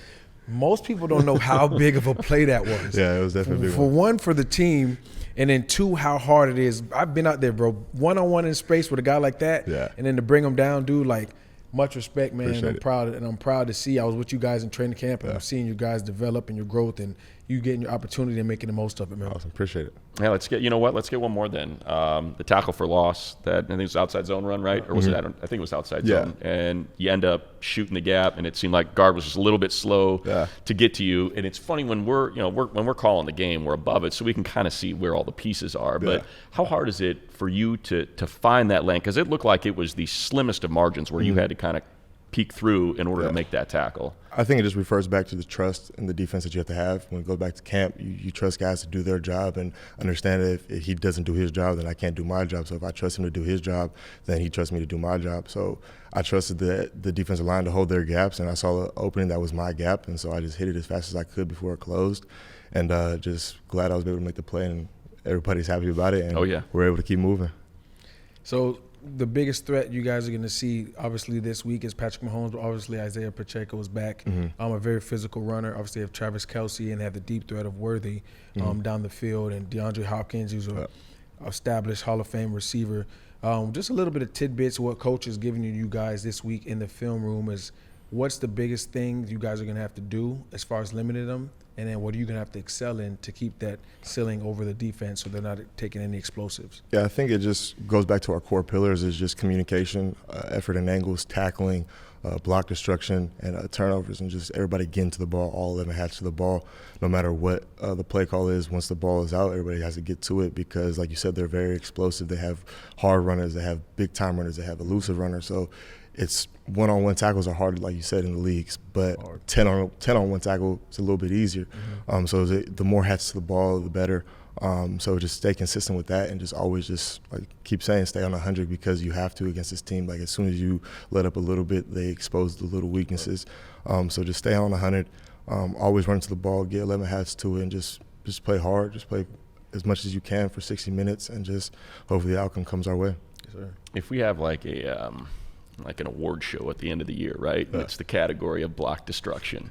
C: most people don't know how big of a play that was.
E: Yeah, it was definitely a big
C: for
E: one.
C: one, for the team, and then two, how hard it is. I've been out there, bro, one-on-one in space with a guy like that, and then to bring him down, dude, like, much respect, man.
E: Appreciate it.
C: I'm proud to see. I was with you guys in training camp, and I'm seeing you guys develop and your growth, and you getting your opportunity and making the most of it, man.
E: Awesome, appreciate it.
B: Yeah, let's get one more then. The tackle for loss, that I think it was outside zone run, right? Or was it? I think it was outside zone. And you end up shooting the gap, and it seemed like guard was just a little bit slow to get to you. And it's funny when we're calling the game, we're above it, so we can kind of see where all the pieces are. But how hard is it for you to find that lane? Because it looked like it was the slimmest of margins where you had to kind of peek through in order to make that tackle.
E: I think it just refers back to the trust and the defense that you have to have. When you go back to camp, you trust guys to do their job and understand that if he doesn't do his job, then I can't do my job. So if I trust him to do his job, then he trusts me to do my job. So I trusted the defensive line to hold their gaps, and I saw the opening that was my gap, and so I just hit it as fast as I could before it closed. And just glad I was able to make the play, and everybody's happy about it, and we're able to keep moving.
C: So the biggest threat you guys are going to see, obviously, this week is Patrick Mahomes, but obviously Isaiah Pacheco is back. I'm a very physical runner. Obviously, they have Travis Kelce and have the deep threat of Worthy down the field, and DeAndre Hopkins, who's a established Hall of Fame receiver. Just a little bit of tidbits of what coach is giving you guys this week in the film room is what's the biggest thing you guys are going to have to do as far as limiting them, and then what are you going to have to excel in to keep that ceiling over the defense so they're not taking any explosives?
E: Yeah, I think it just goes back to our core pillars is just communication, effort and angles, tackling, block destruction, and turnovers, and just everybody getting to the ball, all 11 hats to the ball, no matter what the play call is. Once the ball is out, everybody has to get to it because, like you said, they're very explosive. They have hard runners. They have big-time runners. They have elusive runners. So it's one-on-one tackles are hard, like you said, in the leagues, but 10-on-1 tackle is a little bit easier. So the more hats to the ball, the better. So just stay consistent with that and just always just like keep saying stay on 100 because you have to against this team. Like as soon as you let up a little bit, they expose the little weaknesses. So just stay on 100, always run to the ball, get 11 hats to it, and just play hard, just play as much as you can for 60 minutes, and just hopefully the outcome comes our way.
C: Yes, sir.
B: If we have like an award show at the end of the year, right? It's the category of block destruction.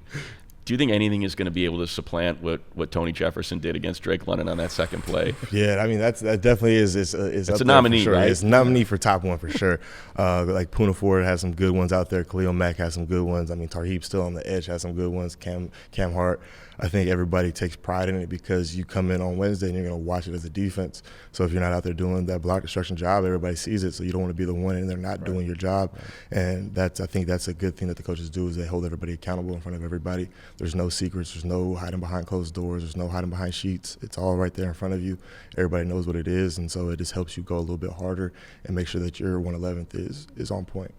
B: Do you think anything is going to be able to supplant what Tony Jefferson did against Drake London on that second play?
E: Yeah, I mean that definitely is
B: it's
E: up
B: a nominee,
E: for sure.
B: right?
E: It's a nominee for top one for sure. Like Poona Ford has some good ones out there. Khalil Mack has some good ones. I mean Tarheeb still on the edge has some good ones. Cam Hart. I think everybody takes pride in it because you come in on Wednesday and you're going to watch it as a defense. So if you're not out there doing that block destruction job, everybody sees it. So you don't want to be the one and they're not doing your job. And I think that's a good thing that the coaches do is they hold everybody accountable in front of everybody. There's no secrets. There's no hiding behind closed doors. There's no hiding behind sheets. It's all right there in front of you. Everybody knows what it is. And so it just helps you go a little bit harder and make sure that your 111th is on point.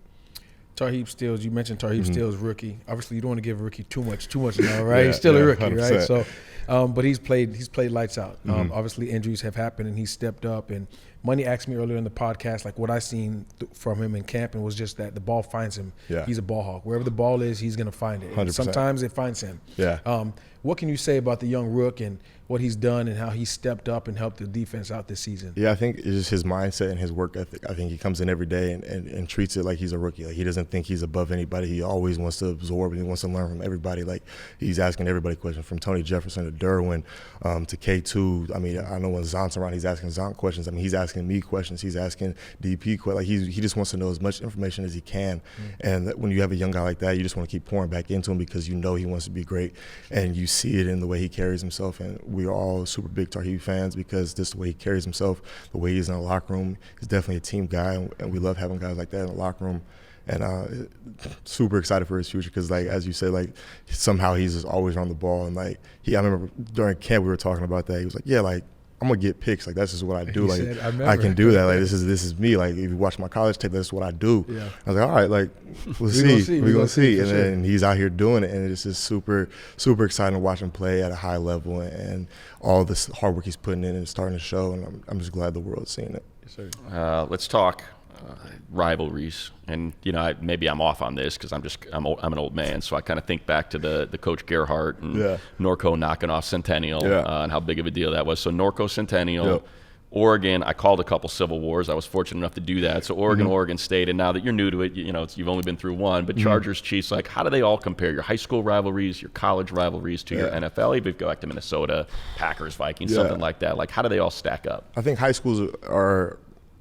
C: Tarheeb Stills, you mentioned Tarheeb Stills, rookie. Obviously, you don't want to give a rookie too much now, right? He's still a rookie, 100%. Right? So, but he's played lights out. Obviously, injuries have happened, and he's stepped up. And Money asked me earlier in the podcast, like what I seen from him in camp, and was just that the ball finds him. Yeah. He's a ball hawk. Wherever the ball is, he's going to find it.
E: 100%.
C: Sometimes it finds him.
E: Yeah.
C: What can you say about the young rook and what he's done and how he stepped up and helped the defense out this season?
E: Yeah, I think it's just his mindset and his work ethic. I think he comes in every day and treats it like he's a rookie. Like he doesn't think he's above anybody. He always wants to absorb and he wants to learn from everybody. Like he's asking everybody questions, from Tony Jefferson to Derwin to K2. I mean, I know when Zont's around, he's asking Zont questions. I mean, he's asking me questions. He's asking DP questions. Like he just wants to know as much information as he can. And when you have a young guy like that, you just want to keep pouring back into him because you know he wants to be great. And you see it in the way he carries himself. And we're all super big Tarheeb fans because this is the way he carries himself, the way he's in the locker room. He's definitely a team guy, and we love having guys like that in the locker room. And super excited for his future because, like as you said, like somehow he's just always on the ball. And like I remember during camp we were talking about that. He was like, yeah, like I'm gonna get picks. Like that's just what I do.
C: He
E: Like
C: said, I
E: I
C: remember.
E: can do that. Like this is me. Like if you watch my college tape, that's what I do.
C: Yeah.
E: I was like, all right, like we'll see. We're gonna see. And then he's out here doing it, and it's just super, super exciting to watch him play at a high level, and all this hard work he's putting in and starting to show. And I'm just glad the world's seeing it.
C: Yes, sir.
B: Let's talk rivalries, and maybe I'm off on this because I'm an old man, so I kind of think back to the Coach Gerhardt and Norco knocking off Centennial and how big of a deal that was. So Norco Centennial, Oregon. I called a couple Civil Wars. I was fortunate enough to do that. So Oregon, Oregon State, and now that you're new to it, you've only been through one. But Chargers, Chiefs, like how do they all compare? Your high school rivalries, your college rivalries to your NFL. Even if you go back to Minnesota, Packers, Vikings, something like that. Like how do they all stack up?
E: I think high schools are,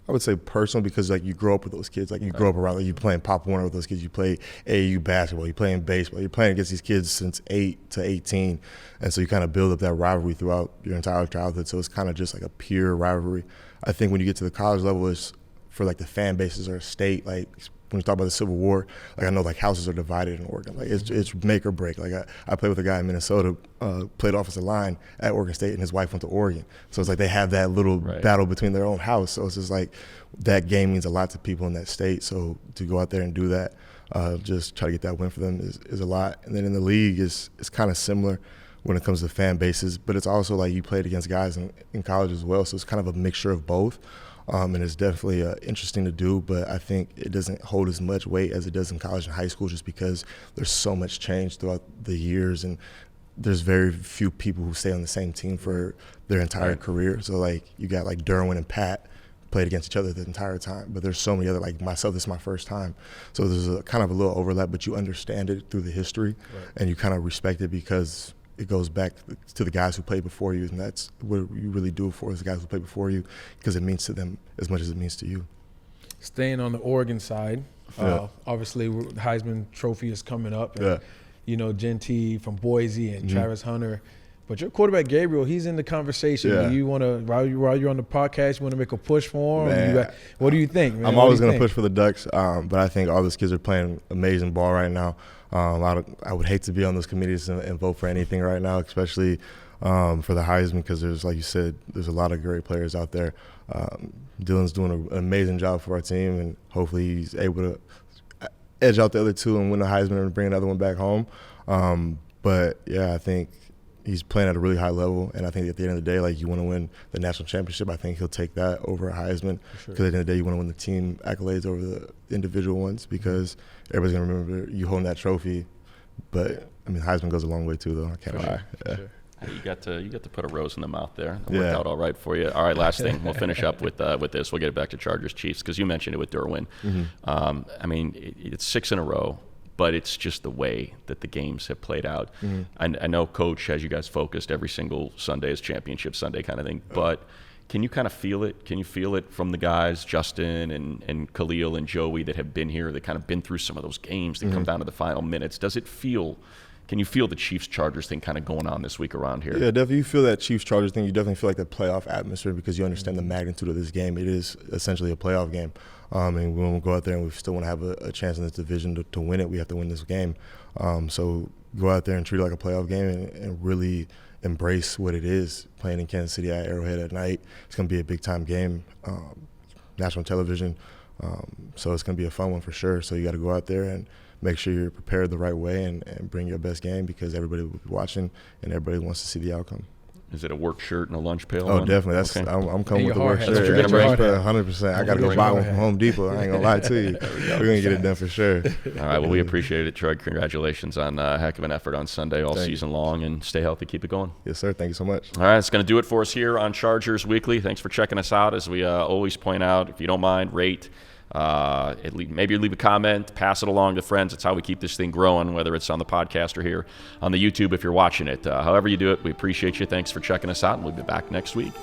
E: I would say, personal because like you grow up with those kids. Like you grow up around, like you playing Pop Warner with those kids. You play AAU basketball. You playing baseball. You're playing against these kids since 8 to 18, and so you kind of build up that rivalry throughout your entire childhood. So it's kind of just like a pure rivalry. I think when you get to the college level, it's for like the fan bases or state. Like when you talk about the Civil War, like I know like houses are divided in Oregon. Like it's make or break. Like I played with a guy in Minnesota, played offensive line at Oregon State, and his wife went to Oregon. So it's like they have that little battle between their own house. So it's just like that game means a lot to people in that state. So to go out there and do that, just try to get that win for them is a lot. And then in the league, it's kind of similar when it comes to fan bases, but it's also like you played against guys in college as well. So it's kind of a mixture of both. And it's definitely interesting to do, but I think it doesn't hold as much weight as it does in college and high school just because there's so much change throughout the years, and there's very few people who stay on the same team for their entire career. So, like, you got, like, Derwin and Pat played against each other the entire time, but there's so many other, like myself, this is my first time. So there's a kind of a little overlap, but you understand it through the history, and you kind of respect it because it goes back to the guys who played before you, and that's what you really do it for, is the guys who played before you, because it means to them as much as it means to you.
C: Staying on the Oregon side, obviously the Heisman Trophy is coming up. And, Gentee from Boise and Travis Hunter. But your quarterback, Gabriel, he's in the conversation. Do you want to, while you're on the podcast, you want to make a push for him? What do you think, man?
E: I'm always going to push for the Ducks, but I think all those kids are playing amazing ball right now. I would hate to be on those committees and vote for anything right now, especially for the Heisman, because there's, like you said, there's a lot of great players out there. Dylan's doing an amazing job for our team, and hopefully he's able to edge out the other two and win the Heisman and bring another one back home. But, yeah, I think he's playing at a really high level, and I think at the end of the day, like, you want to win the national championship, I think he'll take that over a Heisman, because at the end of the day, you want to win the team accolades over the individual ones, because everybody's going to remember you holding that trophy. But, I mean, Heisman goes a long way too, though. I can't lie.
B: You got to put a rose in the mouth there. It worked out all right for you. All right, last thing. We'll finish up with this. We'll get it back to Chargers Chiefs, because you mentioned it with Derwin. I mean, it's 6 in a row, but it's just the way that the games have played out. I know Coach has you guys focused every single Sunday as championship Sunday kind of thing, but can you kind of feel it? Can you feel it from the guys, Justin and Khalil and Joey, that have been here, that kind of been through some of those games that come down to the final minutes? Can you feel the Chiefs-Chargers thing kind of going on this week around here? Yeah,
E: definitely. You feel that Chiefs-Chargers thing. You definitely feel like the playoff atmosphere, because you understand the magnitude of this game. It is essentially a playoff game. And when we go out there and we still want to have a chance in this division to win it, we have to win this game. So go out there and treat it like a playoff game and really embrace what it is, playing in Kansas City at Arrowhead at night. It's going to be a big-time game, national television. So it's going to be a fun one for sure. So you got to go out there and make sure you're prepared the right way and bring your best game, because everybody will be watching and everybody wants to see the outcome.
B: Is it a work shirt and a lunch pail?
E: Oh, definitely. That's
B: okay.
E: I'm coming with the work shirt.
B: That's what you're gonna bring?
E: 100%. I got to go buy one from Home Depot. I ain't going to lie to you. We're going to get it done for sure.
B: All right. Well, we appreciate it, Troy. Congratulations on a heck of an effort on Sunday all season long, and stay healthy. Keep it going.
E: Yes, sir. Thank you so much.
B: All right. That's going to do it for us here on Chargers Weekly. Thanks for checking us out. As we always point out, if you don't mind, rate, maybe leave a comment, pass it along to friends. It's how we keep this thing growing, whether it's on the podcast or here on the YouTube if you're watching it. However you do it, we appreciate you. Thanks for checking us out, and we'll be back next week.